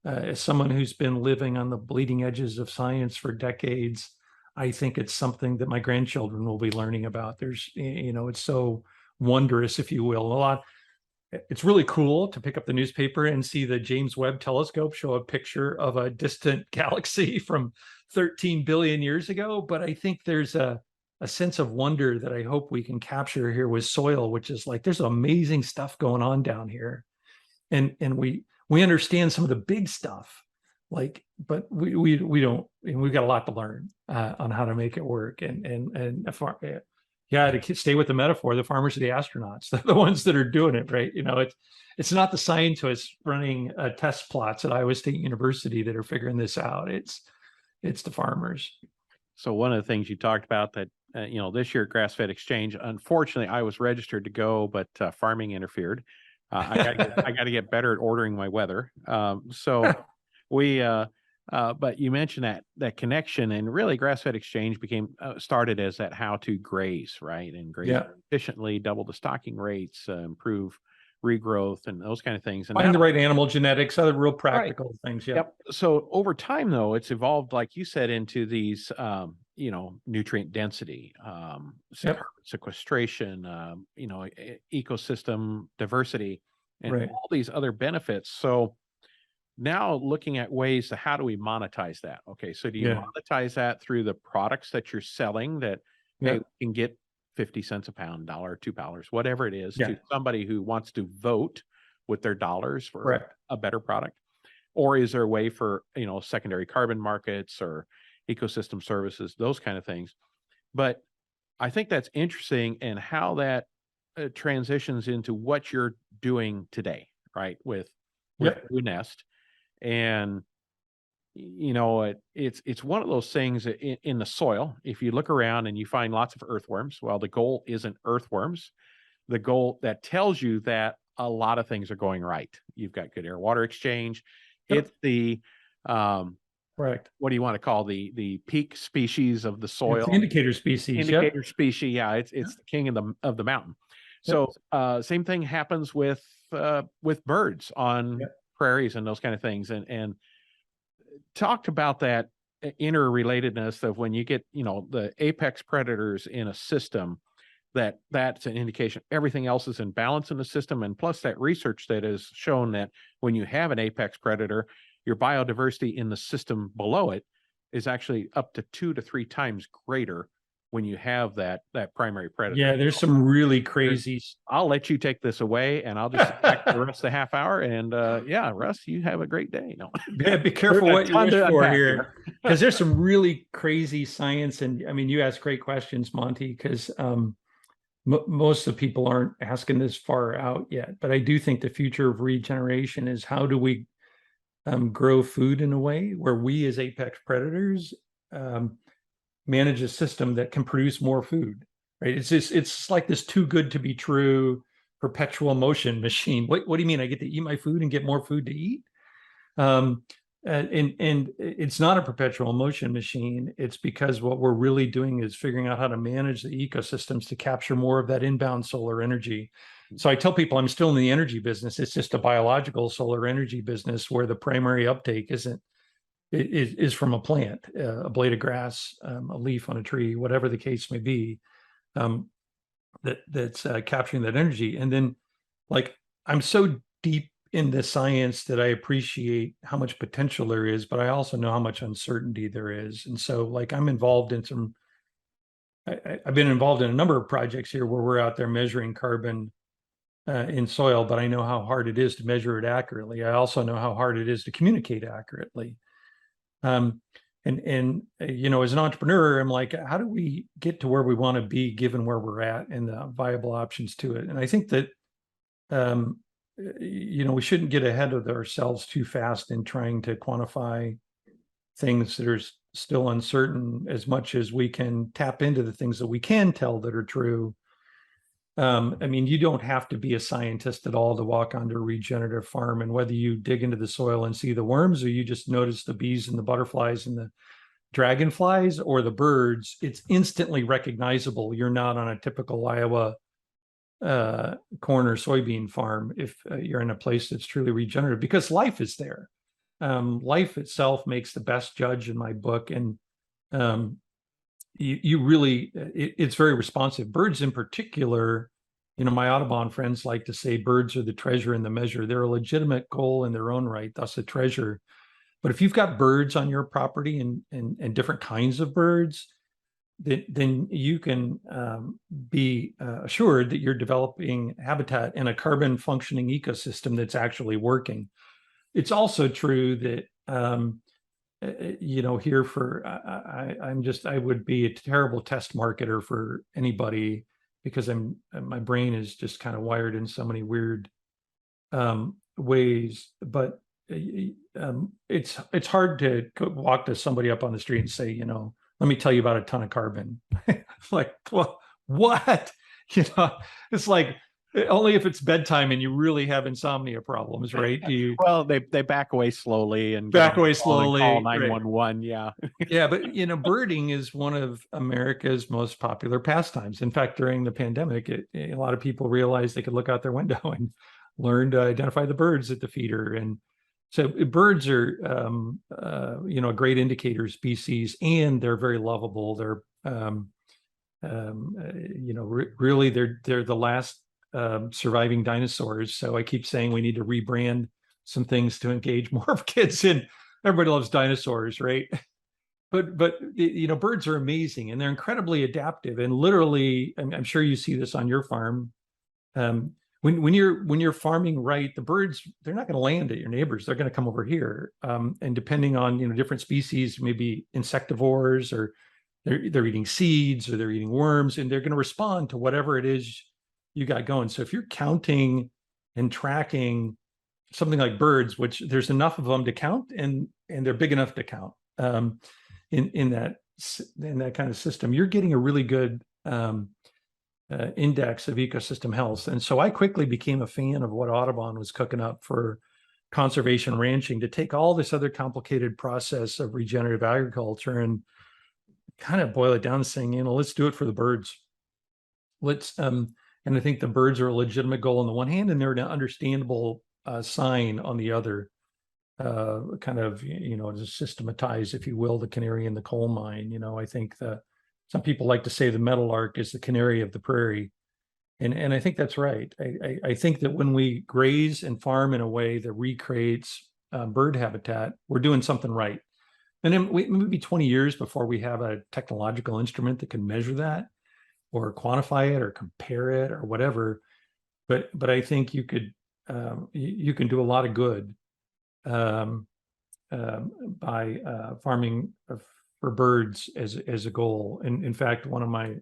As someone who's been living on the bleeding edges of science for decades, I think it's something that my grandchildren will be learning about. It's so wondrous, if you will. It's really cool to pick up the newspaper and see the James Webb Telescope show a picture of a distant galaxy from 13 billion years ago. But I think there's a sense of wonder that I hope we can capture here with soil, which is like, there's amazing stuff going on down here. And we understand some of the big stuff, but we don't, and we've got a lot to learn on how to make it work. To stay with the metaphor, the farmers are the astronauts. They're the ones that are doing it, right? It's not the scientists running test plots at Iowa State University that are figuring this out. It's the farmers. So one of the things you talked about that, this year at Grass-Fed Exchange, unfortunately, I was registered to go, but farming interfered. I got to get better at ordering my weather. But you mentioned that connection, and really Grass-Fed Exchange started as that how to graze, right? And graze efficiently, double the stocking rates, improve regrowth, and those kind of things. And find the right animal genetics, other real practical things. Yeah. Yep. So over time, though, it's evolved, like you said, into these, nutrient density, sequestration, ecosystem diversity, and all these other benefits. So now looking at ways to how do we monetize that? Okay, so do you monetize that through the products that you're selling that hey, we can get 50 cents a pound, $1, $2, whatever it is, to somebody who wants to vote with their dollars for a better product? Or is there a way for, secondary carbon markets or ecosystem services, those kind of things? But I think that's interesting, and how that transitions into what you're doing today, right? With Blue Nest. And it's one of those things that in the soil, if you look around and you find lots of earthworms, well, the goal isn't earthworms. The goal that tells you that a lot of things are going right. You've got good air water exchange. It's the what do you want to call the peak species of the soil? It's indicator species. Indicator species. Yeah, it's the king of the mountain. So same thing happens with birds on prairies and those kind of things. And talked about that interrelatedness of when you get, the apex predators in a system, that's an indication everything else is in balance in the system. And plus that research that has shown that when you have an apex predator, your biodiversity in the system below it is actually up to 2 to 3 times greater when you have that primary predator. Yeah, there's some really crazy. I'll let you take this away, and I'll just sit back the rest of the half hour. And Russ, you have a great day. No, be careful what you wish for here, because there's some really crazy science. And I mean, you ask great questions, Monty, because most of the people aren't asking this far out yet, but I do think the future of regeneration is how do we grow food in a way where we as apex predators manage a system that can produce more food, right? It's like this too good to be true perpetual motion machine. What do you mean? I get to eat my food and get more food to eat? And it's not a perpetual motion machine. It's because what we're really doing is figuring out how to manage the ecosystems to capture more of that inbound solar energy. So I tell people I'm still in the energy business. It's just a biological solar energy business where the primary uptake is from a plant, a blade of grass, a leaf on a tree, whatever the case may be, that's capturing that energy. And then, like, I'm so deep in the science that I appreciate how much potential there is, but I also know how much uncertainty there is. And so, like, I'm involved in I've been involved in a number of projects here where we're out there measuring carbon in soil, but I know how hard it is to measure it accurately. I also know how hard it is to communicate accurately. And as an entrepreneur, I'm like, how do we get to where we want to be given where we're at and the viable options to it? And I think that, we shouldn't get ahead of ourselves too fast in trying to quantify things that are still uncertain as much as we can tap into the things that we can tell that are true. You don't have to be a scientist at all to walk onto a regenerative farm, and whether you dig into the soil and see the worms, or you just notice the bees and the butterflies and the dragonflies or the birds, it's instantly recognizable. You're not on a typical Iowa corn or soybean farm if you're in a place that's truly regenerative, because life is there. Life itself makes the best judge in my book, and it's very responsive. Birds in particular, my Audubon friends like to say birds are the treasure in the measure. They're a legitimate goal in their own right, thus a treasure. But if you've got birds on your property and different kinds of birds, then you can be assured that you're developing habitat in a carbon functioning ecosystem that's actually working. It's also true that I would be a terrible test marketer for anybody, because my brain is just kind of wired in so many weird ways. But it's hard to walk to somebody up on the street and say, let me tell you about a ton of carbon. Like, well, what? It's like, only if it's bedtime and you really have insomnia problems, right? Well, they back away slowly and back away slowly, call 911. Right. Yeah. Yeah, but birding is one of America's most popular pastimes. In fact, during the pandemic, a lot of people realized they could look out their window and learn to identify the birds at the feeder. And so birds are, a great indicator species, and they're very lovable. They're, really, they're the last surviving dinosaurs. So I keep saying we need to rebrand some things to engage more of kids in. Everybody loves dinosaurs, right? But birds are amazing, and they're incredibly adaptive. And literally, I'm sure you see this on your farm. When you're farming right, the birds, they're not going to land at your neighbors. They're going to come over here. And depending on different species, maybe insectivores, or they're eating seeds, or they're eating worms, and they're going to respond to whatever it is you got going. So if you're counting and tracking something like birds, which there's enough of them to count, and they're big enough to count in that kind of system, you're getting a really good index of ecosystem health. And so I quickly became a fan of what Audubon was cooking up for conservation ranching, to take all this other complicated process of regenerative agriculture and kind of boil it down to saying, let's do it for the birds. And I think the birds are a legitimate goal on the one hand, and they're an understandable sign on the other. Kind of, to systematize, if you will, the canary in the coal mine. I think some people like to say the meadowlark is the canary of the prairie. And I think that's right. I think that when we graze and farm in a way that recreates bird habitat, we're doing something right. And then maybe 20 years before we have a technological instrument that can measure that, or quantify it, or compare it, or whatever. But I think you can do a lot of good by farming for birds as a goal. And in fact, one of my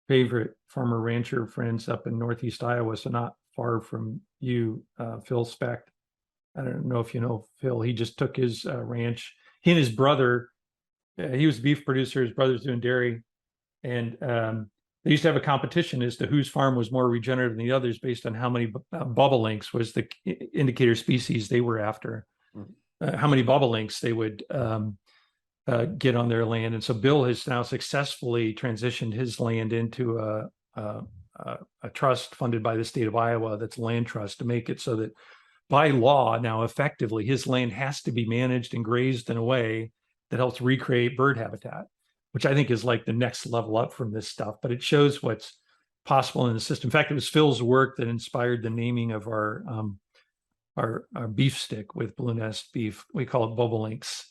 favorite farmer rancher friends up in Northeast Iowa, so not far from you, Phil Specht. I don't know if you know Phil. He just took his ranch. He and his brother, he was a beef producer. His brother's doing dairy, and they used to have a competition as to whose farm was more regenerative than the others based on how many bobolinks was the indicator species they were after, how many bobolinks they would get on their land. And so Bill has now successfully transitioned his land into a trust funded by the state of Iowa that's a land trust to make it so that by law now effectively his land has to be managed and grazed in a way that helps recreate bird habitat, which I think is like the next level up from this stuff, but it shows what's possible in the system. In fact, it was Phil's work that inspired the naming of our beef stick with Blue Nest beef. We call it bobolinks.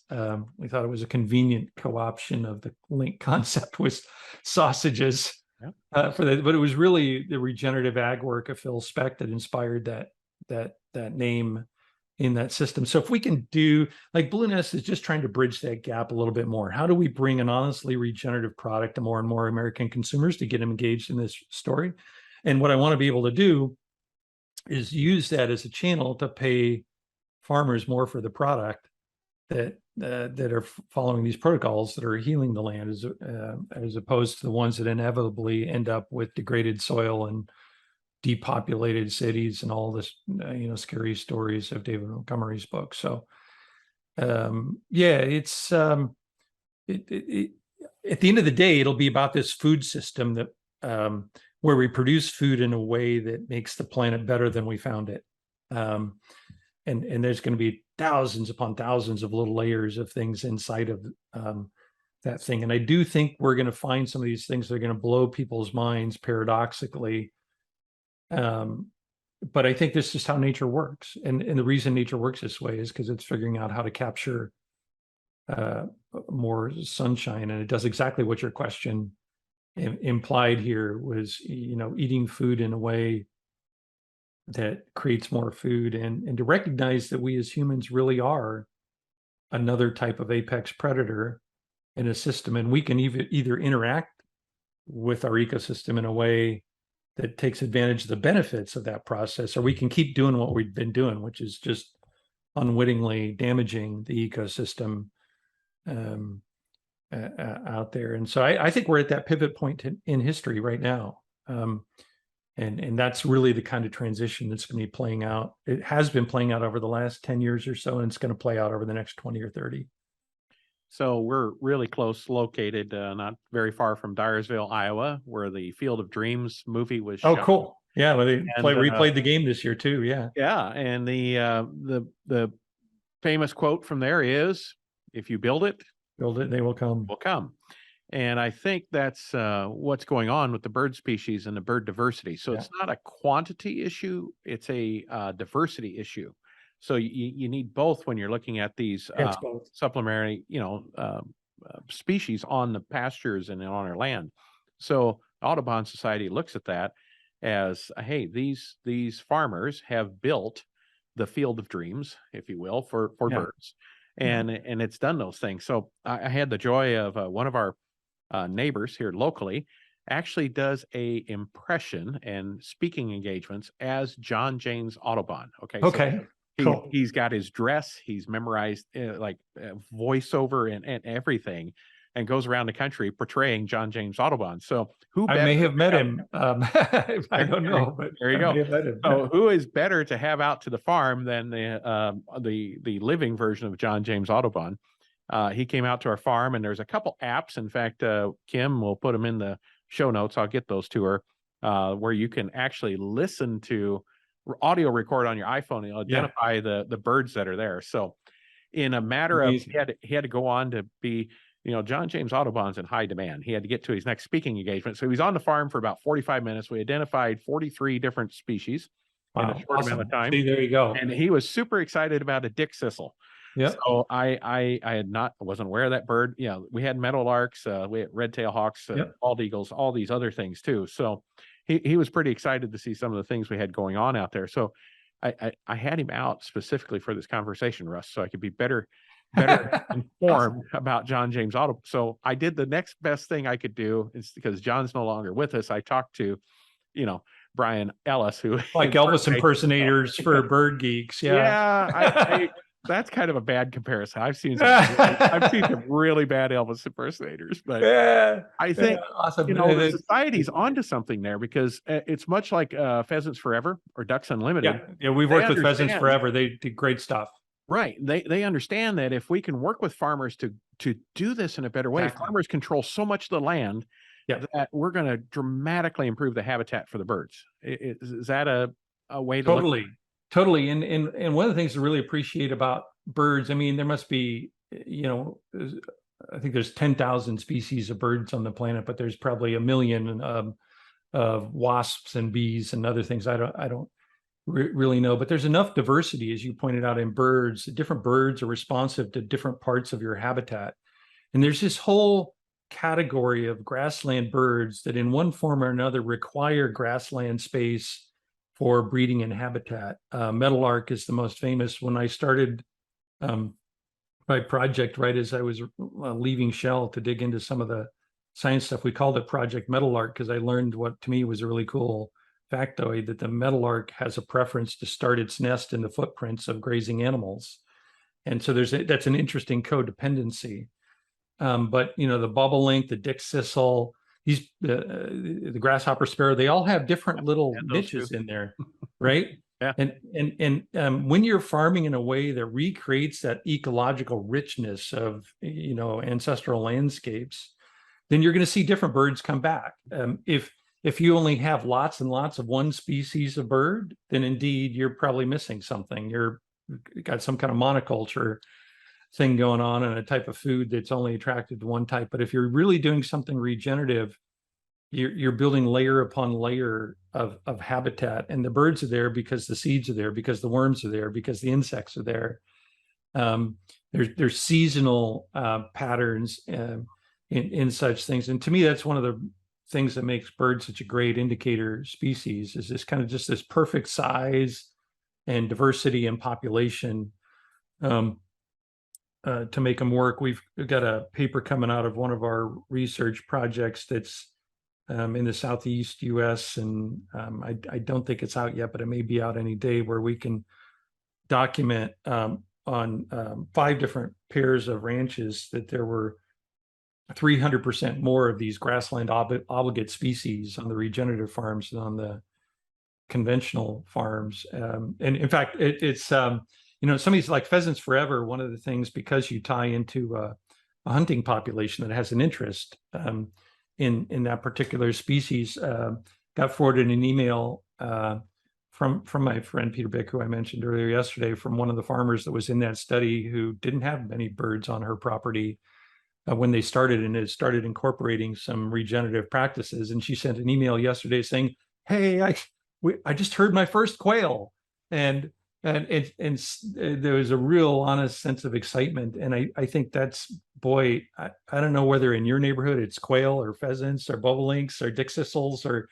We thought it was a convenient co-option of the link concept with sausages. Yep. But it was really the regenerative ag work of Phil Specht that inspired that name in that system. So if we can do, like Blue Nest is just trying to bridge that gap a little bit more. How do we bring an honestly regenerative product to more and more American consumers to get them engaged in this story? And what I want to be able to do is use that as a channel to pay farmers more for the product that are following these protocols that are healing the land, as opposed to the ones that inevitably end up with degraded soil and depopulated cities and all this, scary stories of David Montgomery's book. So, it's at the end of the day, it'll be about this food system that where we produce food in a way that makes the planet better than we found it. And there's going to be thousands upon thousands of little layers of things inside of that thing. And I do think we're going to find some of these things that are going to blow people's minds paradoxically. But I think this is how nature works. And the reason nature works this way is because it's figuring out how to capture more sunshine. And it does exactly what your question implied here was, eating food in a way that creates more food, and to recognize that we as humans really are another type of apex predator in a system. And we can either interact with our ecosystem in a way that takes advantage of the benefits of that process, or we can keep doing what we've been doing, which is just unwittingly damaging the ecosystem out there. And so I think we're at that pivot point in history right now. And that's really the kind of transition that's going to be playing out. It has been playing out over the last 10 years or so, and it's going to play out over the next 20 or 30. So we're really close located, not very far from Dyersville, Iowa, where the Field of Dreams movie was shot. Oh, cool. Yeah, well, they replayed the game this year too. Yeah. Yeah, and the famous quote from there is, "If you build it, they will come." Will come. And I think that's what's going on with the bird species and the bird diversity. So it's not a quantity issue; it's a diversity issue. So you need both when you're looking at these supplementary, species on the pastures and on our land. So Audubon Society looks at that as, hey, these farmers have built the Field of Dreams, if you will, for birds, and it's done those things. So I had the joy of one of our neighbors here locally actually does a impression and speaking engagements as John James Audubon. Okay. So cool. He's got his dress. He's memorized voiceover and everything, and goes around the country portraying John James Audubon. So I may have met him. I don't know, but there you go. So who is better to have out to the farm than the living version of John James Audubon? He came out to our farm, and there's a couple apps. In fact, Kim will put them in the show notes. I'll get those to her, where you can actually listen to audio record on your iPhone and identify the birds that are there. So in a matter of, he had to go on to be, John James Audubon's in high demand. He had to get to his next speaking engagement. So he was on the farm for about 45 minutes. We identified 43 different species in a short amount of time. See, there you go. And he was super excited about a dick sissel. Yeah. So I wasn't aware of that bird. We had meadowlarks, we had red-tailed hawks, bald eagles, all these other things too. So he was pretty excited to see some of the things we had going on out there. So I had him out specifically for this conversation, Russ, so I could be better better informed about John James Audubon. So I did the next best thing I could do, is because John's no longer with us. I talked to, Brian Ellis, who Like Elvis impersonators for bird geeks. yeah, Yeah. that's kind of a bad comparison. I've seen some really bad Elvis impersonators, but Yeah. I think Awesome. the society's onto something there, because it's much like Pheasants Forever or Ducks Unlimited. Yeah, we've They worked with Pheasants understand- forever. They did great stuff. Right. They understand that if we can work with farmers to do this in a better way, Exactly. farmers control so much of the land that we're going to dramatically improve the habitat for the birds. Is that a way to look? Totally. And one of the things to really appreciate about birds, I mean, there must be, I think there's 10,000 species of birds on the planet, but there's probably 1 million of wasps and bees and other things. I don't really know, but there's enough diversity, as you pointed out, in birds. Different birds are responsive to different parts of your habitat. And there's this whole category of grassland birds that in one form or another require grassland space for breeding and habitat. Meadowlark is the most famous. When I started my project, right as I was leaving Shell to dig into some of the science stuff, we called it Project Meadowlark, because I learned what to me was a really cool factoid, that the meadowlark has a preference to start its nest in the footprints of grazing animals. And so that's an interesting codependency. But the bobolink, the dickcissel, the grasshopper sparrow, they all have different little niches in there, right? Yeah. And when you're farming in a way that recreates that ecological richness of ancestral landscapes, then you're going to see different birds come back. If you only have lots and lots of one species of bird, then indeed you're probably missing something. You've got some kind of monoculture thing going on and a type of food that's only attracted to one type. But if you're really doing something regenerative, you're building layer upon layer of habitat, and the birds are there because the seeds are there, because the worms are there, because the insects are there. There's seasonal patterns in such things, and to me, that's one of the things that makes birds such a great indicator species, is this kind of just this perfect size and diversity and population to make them work. We've got a paper coming out of one of our research projects that's in the Southeast US, and I don't think it's out yet, but it may be out any day, where we can document on 5 different pairs of ranches that there were 300% more of these grassland obligate species on the regenerative farms than on the conventional farms. And in fact, it's some of these, like Pheasants Forever, one of the things, because you tie into a hunting population that has an interest in that particular species, got forwarded an email from my friend Peter Bick, who I mentioned earlier yesterday, from one of the farmers that was in that study, who didn't have many birds on her property when they started, and had started incorporating some regenerative practices. And she sent an email yesterday saying, "Hey, I just heard my first quail," and there was a real honest sense of excitement. And I think that's, boy, I don't know whether in your neighborhood it's quail or pheasants or bobolinks or dickcissels or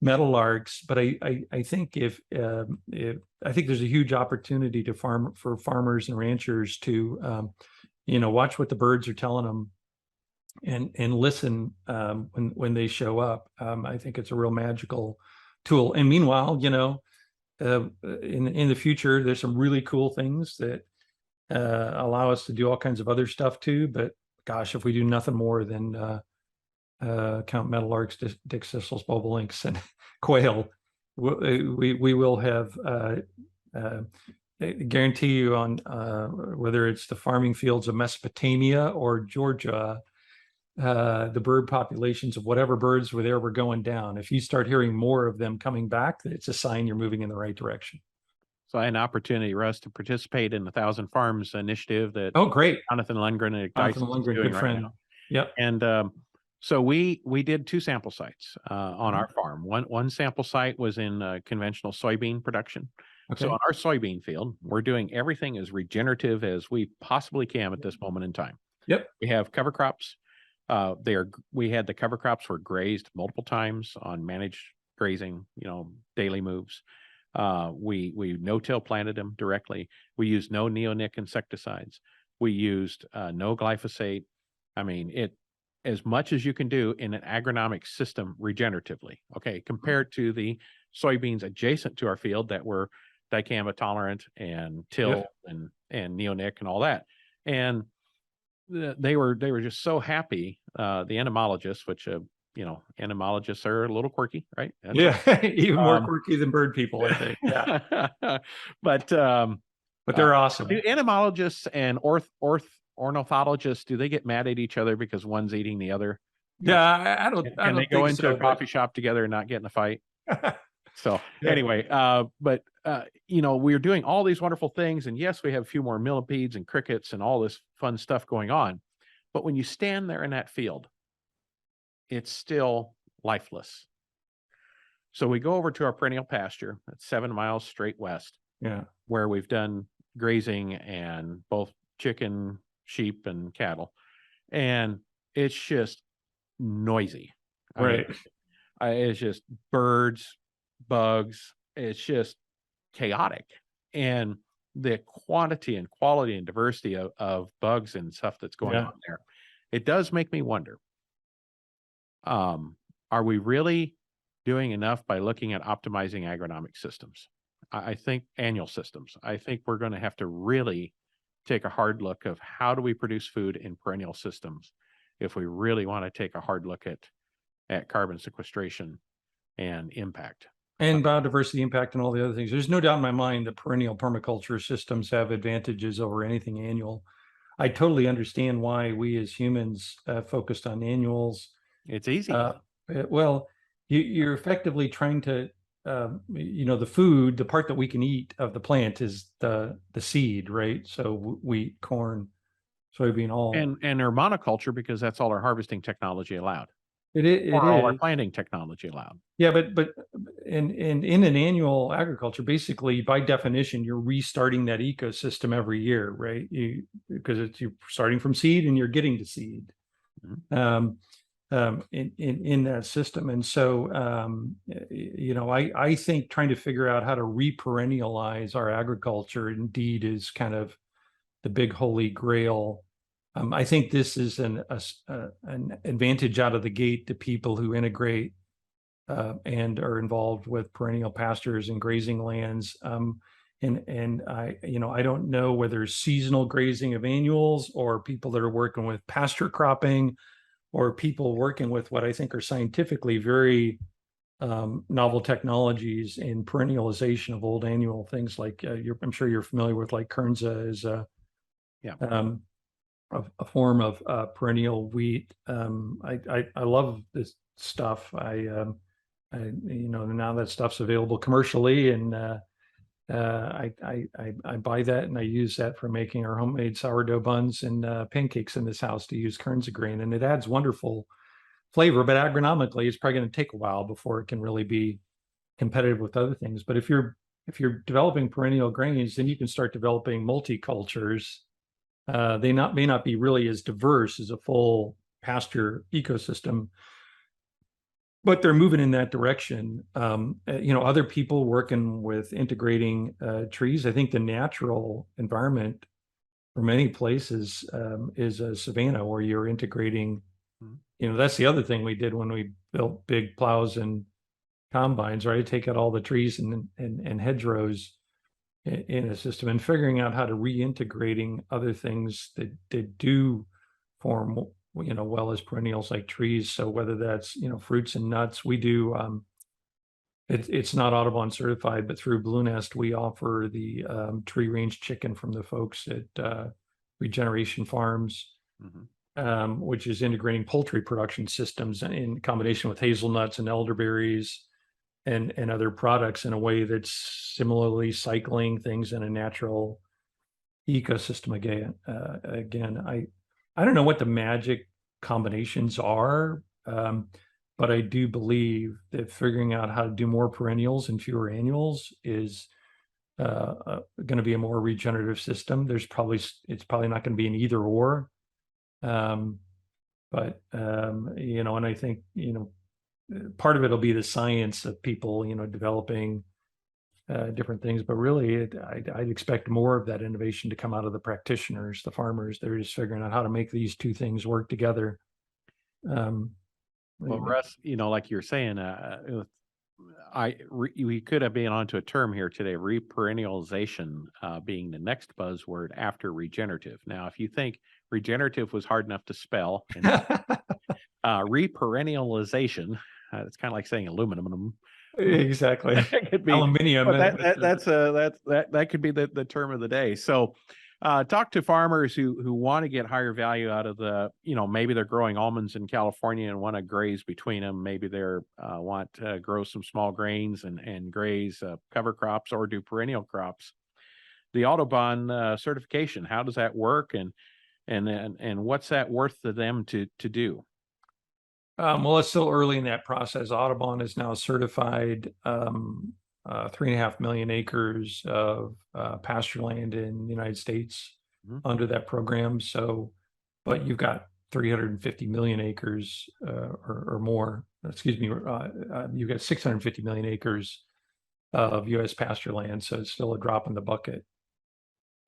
meadowlarks, but I think if I think there's a huge opportunity for farmers and ranchers to watch what the birds are telling them and listen when they show up. I think it's a real magical tool. And meanwhile, in the future, there's some really cool things that allow us to do all kinds of other stuff too. But gosh, if we do nothing more than count meadowlarks, dickcissels, bobolinks, and quail, we will have guarantee you on whether it's the farming fields of Mesopotamia or Georgia, the bird populations of whatever birds were there were going down. If you start hearing more of them coming back, it's a sign you're moving in the right direction. So I had an opportunity, Russ, to participate in the 1,000 Farms initiative that great. Jonathan Lundgren and Jonathan Lundgren, good friend. Now. Yep. And so we did 2 sample sites on our farm. One sample site was in conventional soybean production. Okay. So on our soybean field, we're doing everything as regenerative as we possibly can at this moment in time. Yep. We have cover crops. We had the cover crops were grazed multiple times on managed grazing, daily moves. We no-till planted them directly. We used no neonic insecticides. We used no glyphosate. I mean, as much as you can do in an agronomic system regeneratively, okay, compared to the soybeans adjacent to our field that were dicamba tolerant and till and neonic and all that. And they were just so happy. The entomologists, which entomologists are a little quirky, right? That's Yeah, even more Um, quirky than bird people, I think. Yeah, but but they're awesome. do entomologists and ornithologists, do they get mad at each other because one's eating the other? Yeah, I don't Can they think go into so, a coffee shop together and not get in a fight? but So yeah. anyway, we're doing all these wonderful things, and yes, we have a few more millipedes and crickets and all this fun stuff going on. But when you stand there in that field, it's still lifeless. So we go over to our perennial pasture that's 7 miles straight west, Yeah, where we've done grazing and both chicken, sheep, and cattle. And it's just noisy. I mean, right. it's just birds, bugs. It's just chaotic. And the quantity and quality and diversity of bugs and stuff that's going Yeah. on there, it does make me wonder, are we really doing enough by looking at optimizing agronomic systems? I think annual systems. I think we're going to have to really take a hard look of how do we produce food in perennial systems if we really want to take a hard look at carbon sequestration and impact. And biodiversity impact and all the other things. There's no doubt in my mind that perennial permaculture systems have advantages over anything annual. I totally understand why we as humans focused on annuals. It's easy. Well, you're effectively trying to, the food, the part that we can eat of the plant is the seed, right? So wheat, corn, soybean, all. And our monoculture, because that's all our harvesting technology allowed. It or all our is. planting technology allowed. Yeah, but in an annual agriculture, basically by definition, you're restarting that ecosystem every year, right? Because you're starting from seed and you're getting to seed. Mhm. In that system. And so, I think trying to figure out how to reperennialize our agriculture indeed is kind of the big holy grail. I think this is an advantage out of the gate to people who integrate and are involved with perennial pastures and grazing lands. And I don't know whether seasonal grazing of annuals or people that are working with pasture cropping or people working with what I think are scientifically very novel technologies in perennialization of old annual things like I'm sure you're familiar with, like Kernza is a form of perennial wheat. I love this stuff. Now that stuff's available commercially, and I buy that and I use that for making our homemade sourdough buns and pancakes in this house, to use Kernza grain, and it adds wonderful flavor. But agronomically, it's probably going to take a while before it can really be competitive with other things. But if you're developing perennial grains, then you can start developing multicultures. They may not be really as diverse as a full pasture ecosystem, but they're moving in that direction. Other people working with integrating trees. I think the natural environment for many places is a savanna where you're integrating. That's the other thing we did when we built big plows and combines, right? Take out all the trees and hedgerows in a system, and figuring out how to reintegrating other things that do form well as perennials like trees. So whether that's fruits and nuts, we do it's not Audubon-certified, but through Blue Nest we offer the tree range chicken from the folks at Regeneration Farms, which is integrating poultry production systems in combination with hazelnuts and elderberries and other products in a way that's similarly cycling things in a natural ecosystem. Again, I don't know what the magic combinations are, but I do believe that figuring out how to do more perennials and fewer annuals is going to be a more regenerative system. It's probably not going to be an either or, but and I think part of it will be the science of people developing different things, but really I'd expect more of that innovation to come out of the practitioners, the farmers. They're just figuring out how to make these two things work together. Well, Russ, like you're saying, we could have been onto a term here today, reperennialization, being the next buzzword after regenerative. Now, if you think regenerative was hard enough to spell, and reperennialization, it's kind of like saying aluminum. Exactly. That could be Aluminium. that could be the term of the day. So, talk to farmers who want to get higher value out of the, maybe they're growing almonds in California and want to graze between them. Maybe they're want to grow some small grains and graze cover crops or do perennial crops. The Audubon certification, how does that work, and what's that worth to them to do? Well, it's still early in that process. Audubon is now certified 3.5 million acres of pasture land in the United States under that program. So, but you've got 350 million acres or more. Excuse me. You've got 650 million acres of U.S. pasture land. So it's still a drop in the bucket.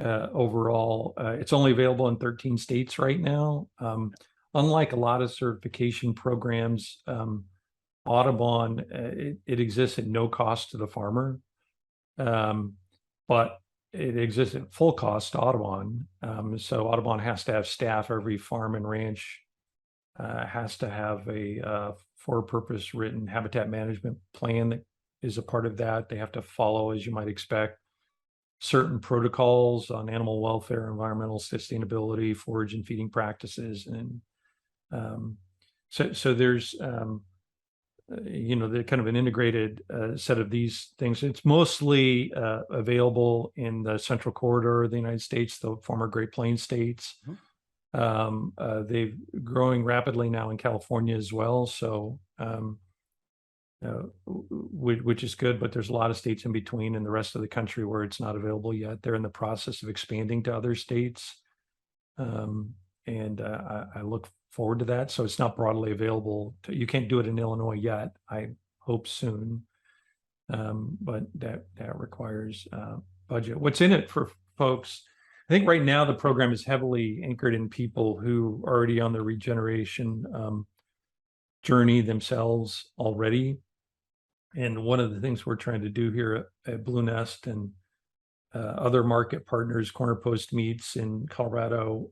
Overall, it's only available in 13 states right now. Unlike a lot of certification programs, Audubon, it exists at no cost to the farmer, but it exists at full cost to Audubon. So Audubon has to have staff. Every farm and ranch has to have a for-purpose written habitat management plan that is a part of that. They have to follow, as you might expect, certain protocols on animal welfare, environmental sustainability, forage and feeding practices, and so there's the kind of an integrated set of these things. It's mostly available in the central corridor of the United States, the former Great Plains states. They've growing rapidly now in California as well. So which is good, but there's a lot of states in between in the rest of the country where it's not available yet. They're in the process of expanding to other states. And I look forward to that. So it's not broadly available. You can't do it in Illinois yet. I hope soon, but that requires budget. What's in it for folks? I think right now the program is heavily anchored in people who are already on the regeneration journey themselves already. And one of the things we're trying to do here at Blue Nest and other market partners, Corner Post Meats in Colorado,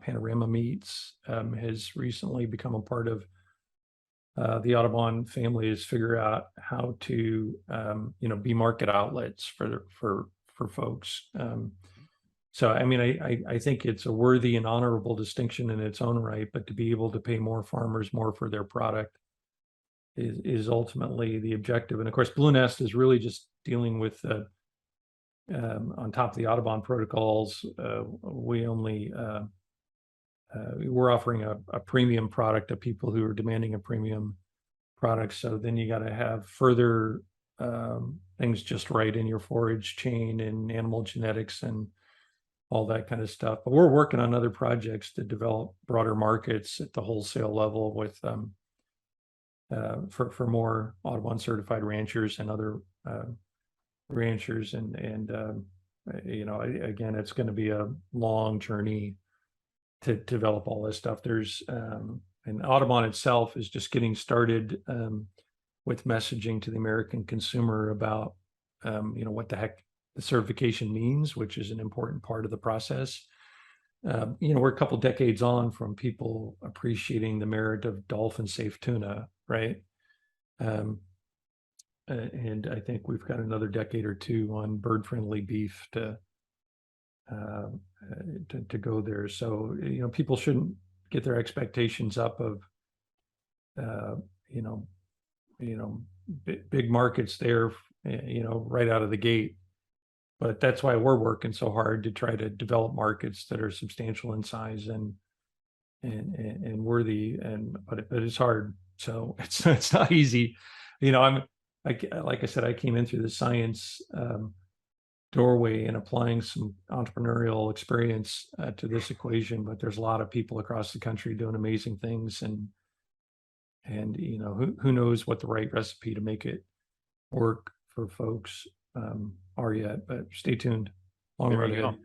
Panorama Meats has recently become a part of the Audubon family, is figure out how to be market outlets for folks. So I mean, I think it's a worthy and honorable distinction in its own right, but to be able to pay more farmers more for their product is ultimately the objective. And of course, Blue Nest is really just dealing with on top of the Audubon protocols. We're offering a premium product to people who are demanding a premium product. So then you got to have further things just right in your forage chain and animal genetics and all that kind of stuff. But we're working on other projects to develop broader markets at the wholesale level with for more Audubon certified ranchers and other ranchers, and again, it's going to be a long journey to develop all this stuff. There's and Audubon itself is just getting started with messaging to the American consumer about what the heck the certification means, which is an important part of the process. We're a couple decades on from people appreciating the merit of dolphin safe tuna, right? And I think we've got another decade or two on bird friendly beef to go there. So people shouldn't get their expectations up of big markets there right out of the gate. But that's why we're working so hard to try to develop markets that are substantial in size and worthy, but it's hard. So it's not easy. Like I said, I came in through the science doorway and applying some entrepreneurial experience to this equation, but there's a lot of people across the country doing amazing things, and who knows what the right recipe to make it work for folks are yet, but stay tuned. Long There road you ahead. go.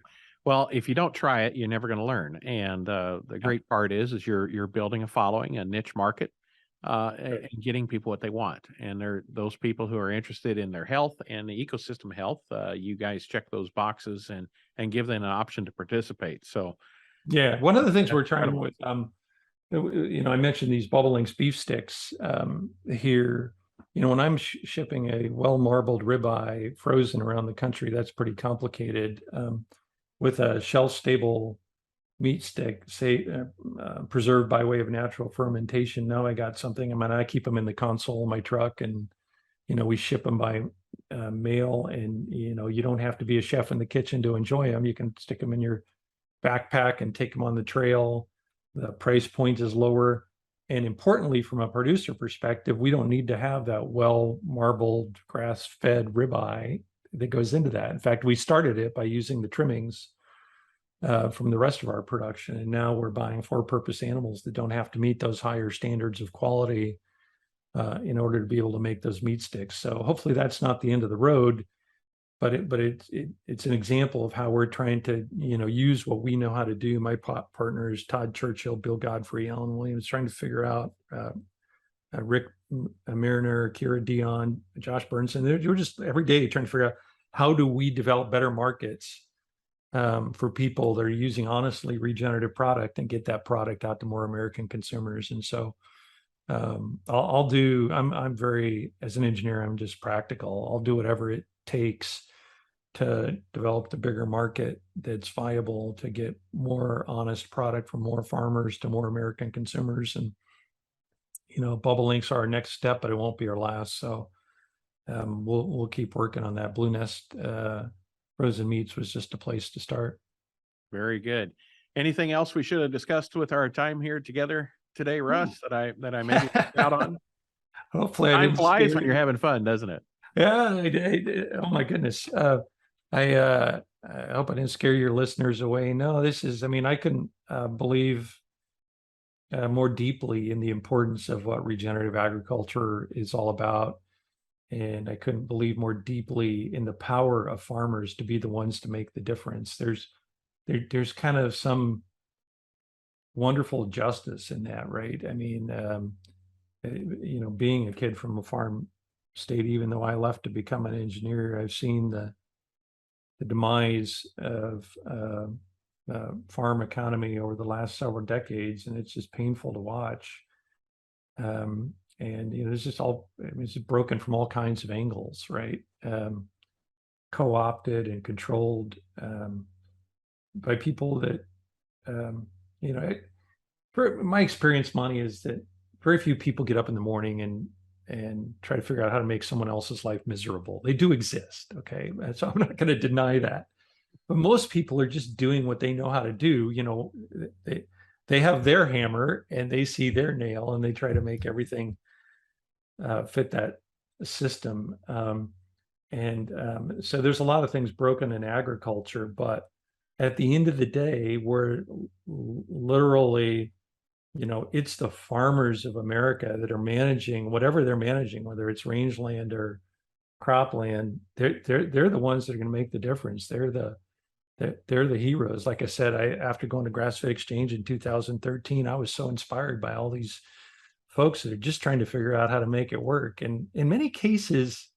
Well, if you don't try it, you're never going to learn. And the great part is you're building a following, a niche market, and getting people what they want. And they're those people who are interested in their health and the ecosystem health. You guys check those boxes and give them an option to participate. So Yeah, one of the things that's we're trying incredible. with, I mentioned these bubble links beef sticks here. When I'm shipping a well marbled ribeye frozen around the country, that's pretty complicated. With a shelf stable meat stick, say preserved by way of natural fermentation. Now I got something. I keep them in the console of my truck, and we ship them by mail. And you don't have to be a chef in the kitchen to enjoy them. You can stick them in your backpack and take them on the trail. The price point is lower. And importantly, from a producer perspective, we don't need to have that well marbled grass fed ribeye that goes into that. In fact, we started it by using the trimmings from the rest of our production. And now we're buying for-purpose animals that don't have to meet those higher standards of quality in order to be able to make those meat sticks. So hopefully that's not the end of the road, but it's an example of how we're trying to use what we know how to do. My partners, Todd Churchill, Bill Godfrey, Alan Williams, trying to figure out Rick Mariner, Kira Dion, Josh Burnson. They're just every day trying to figure out how do we develop better markets for people that are using honestly regenerative product and get that product out to more American consumers. And so I'm very, as an engineer, I'm just practical. I'll do whatever it takes to develop the bigger market that's viable to get more honest product from more farmers to more American consumers. And, bubble links are our next step, but it won't be our last. So we'll keep working on that. Blue Nest frozen meats was just a place to start. Very good. Anything else we should have discussed with our time here together today, Russ, that I maybe missed out on? Hopefully I Time didn't flies scare when you're you. having fun, doesn't it? Yeah, oh my goodness. I hope I didn't scare your listeners away. No, I couldn't believe more deeply in the importance of what regenerative agriculture is all about. And I couldn't believe more deeply in the power of farmers to be the ones to make the difference. There's kind of some wonderful justice in that, right? Being a kid from a farm state, even though I left to become an engineer, I've seen the demise of farm economy over the last several decades, and it's just painful to watch. And it's just it's broken from all kinds of angles, right? Co-opted and controlled by people that my experience, Monty, is that very few people get up in the morning and try to figure out how to make someone else's life miserable. They do exist, okay? So I'm not going to deny that. But most people are just doing what they know how to do. They have their hammer and they see their nail and they try to make everything fit that system. So there's a lot of things broken in agriculture, but at the end of the day, we're literally, it's the farmers of America that are managing whatever they're managing, whether it's rangeland or cropland. They're the ones that are going to make the difference. They're the heroes. Like I said, after going to Grass-Fed Exchange in 2013, I was so inspired by all these folks that are just trying to figure out how to make it work. And in many cases,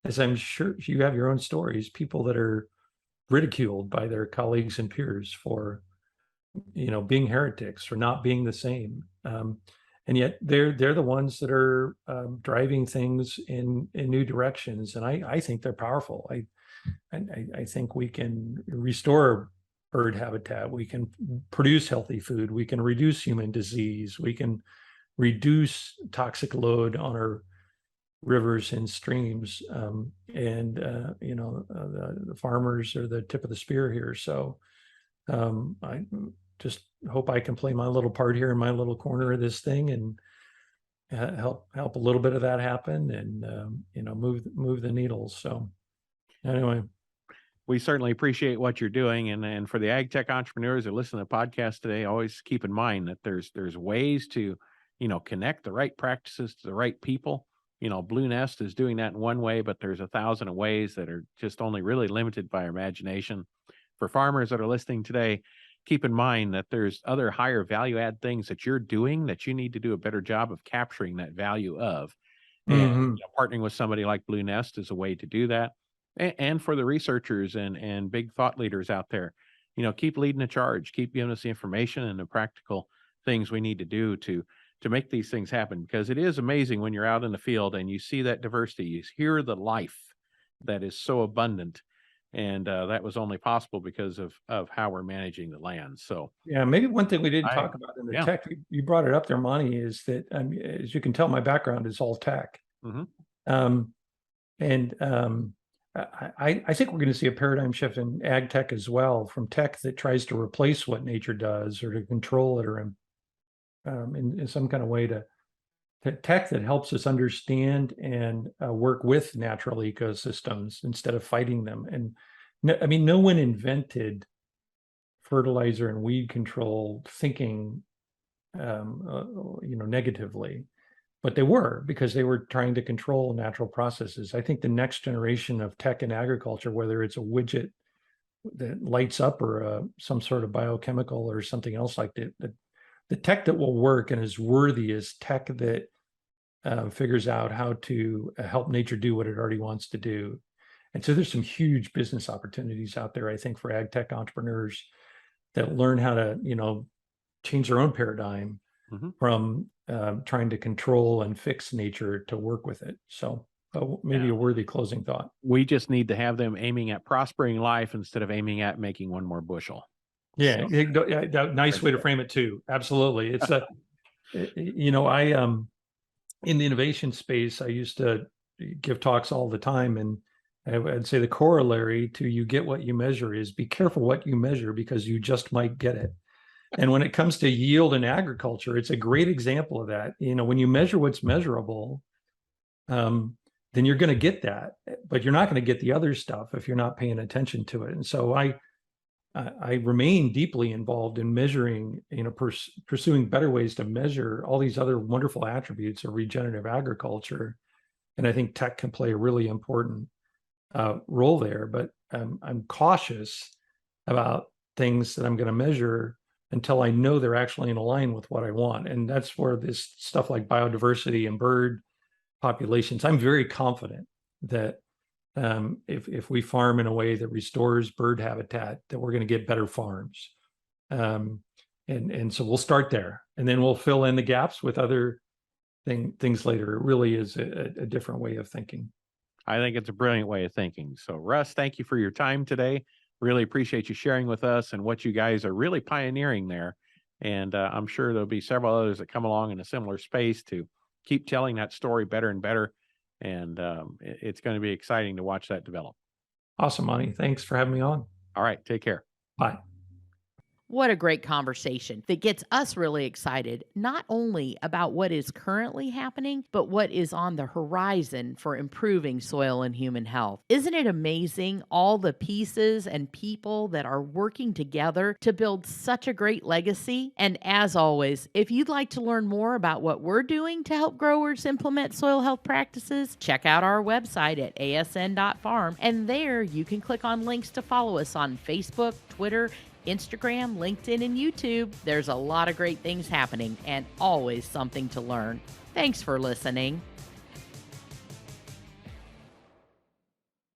as I'm sure you have your own stories, people that are ridiculed by their colleagues and peers for, being heretics or not being the same. And yet they're the ones that are driving things in new directions. And I think they're powerful. I think we can restore bird habitat. We can produce healthy food. We can reduce human disease. We can reduce toxic load on our rivers and streams. The farmers are the tip of the spear here. So I just hope I can play my little part here in my little corner of this thing and help a little bit of that happen and move the needles. So anyway, we certainly appreciate what you're doing, and for the ag tech entrepreneurs that listen to the podcast today, always keep in mind that there's ways to connect the right practices to the right people, Blue Nest is doing that in one way, but there's 1,000 ways that are just only really limited by our imagination. For farmers that are listening today, keep in mind that there's other higher value add things that you're doing that you need to do a better job of capturing that value of. And partnering with somebody like Blue Nest is a way to do that. And for the researchers and big thought leaders out there, keep leading the charge, keep giving us the information and the practical things we need to do to make these things happen, because it is amazing when you're out in the field and you see that diversity, you hear the life that is so abundant. And that was only possible because of how we're managing the land. So yeah, maybe one thing we didn't talk about in the yeah. tech, you brought it up there, Monty, is that as you can tell, my background is all tech. I think we're going to see a paradigm shift in ag tech as well, from tech that tries to replace what nature does or to control it, or in some kind of way to tech that helps us understand and work with natural ecosystems instead of fighting them. And no one invented fertilizer and weed control thinking, negatively, but they were, because they were trying to control natural processes. I think the next generation of tech in agriculture, whether it's a widget that lights up or some sort of biochemical or something else like that, the tech that will work and is worthy is tech that figures out how to help nature do what it already wants to do. And so there's some huge business opportunities out there, I think, for ag tech entrepreneurs that learn how to, change their own paradigm from trying to control and fix nature to work with it. So maybe a worthy closing thought. We just need to have them aiming at prospering life instead of aiming at making one more bushel. Yeah, nice way to frame it too. Absolutely. It's in the innovation space, I used to give talks all the time, and I'd say the corollary to you get what you measure is be careful what you measure, because you just might get it. And when it comes to yield in agriculture, it's a great example of that. When you measure what's measurable, then you're going to get that, but you're not going to get the other stuff if you're not paying attention to it. And so I remain deeply involved in measuring, pursuing better ways to measure all these other wonderful attributes of regenerative agriculture. And I think tech can play a really important role there. But I'm cautious about things that I'm going to measure until I know they're actually in line with what I want. And that's where this stuff like biodiversity and bird populations, I'm very confident that if we farm in a way that restores bird habitat, that we're going to get better farms. And so we'll start there, and then we'll fill in the gaps with other things later. It really is a different way of thinking. I think it's a brilliant way of thinking. So Russ, thank you for your time today. Really appreciate you sharing with us and what you guys are really pioneering there. And I'm sure there'll be several others that come along in a similar space to keep telling that story better and better. And it's going to be exciting to watch that develop. Awesome, Monty. Thanks for having me on. All right. Take care. Bye. What a great conversation that gets us really excited, not only about what is currently happening, but what is on the horizon for improving soil and human health. Isn't it amazing all the pieces and people that are working together to build such a great legacy? And as always, if you'd like to learn more about what we're doing to help growers implement soil health practices, check out our website at asn.farm. And there you can click on links to follow us on Facebook, Twitter, Instagram, LinkedIn, and YouTube. There's a lot of great things happening and always something to learn. Thanks for listening.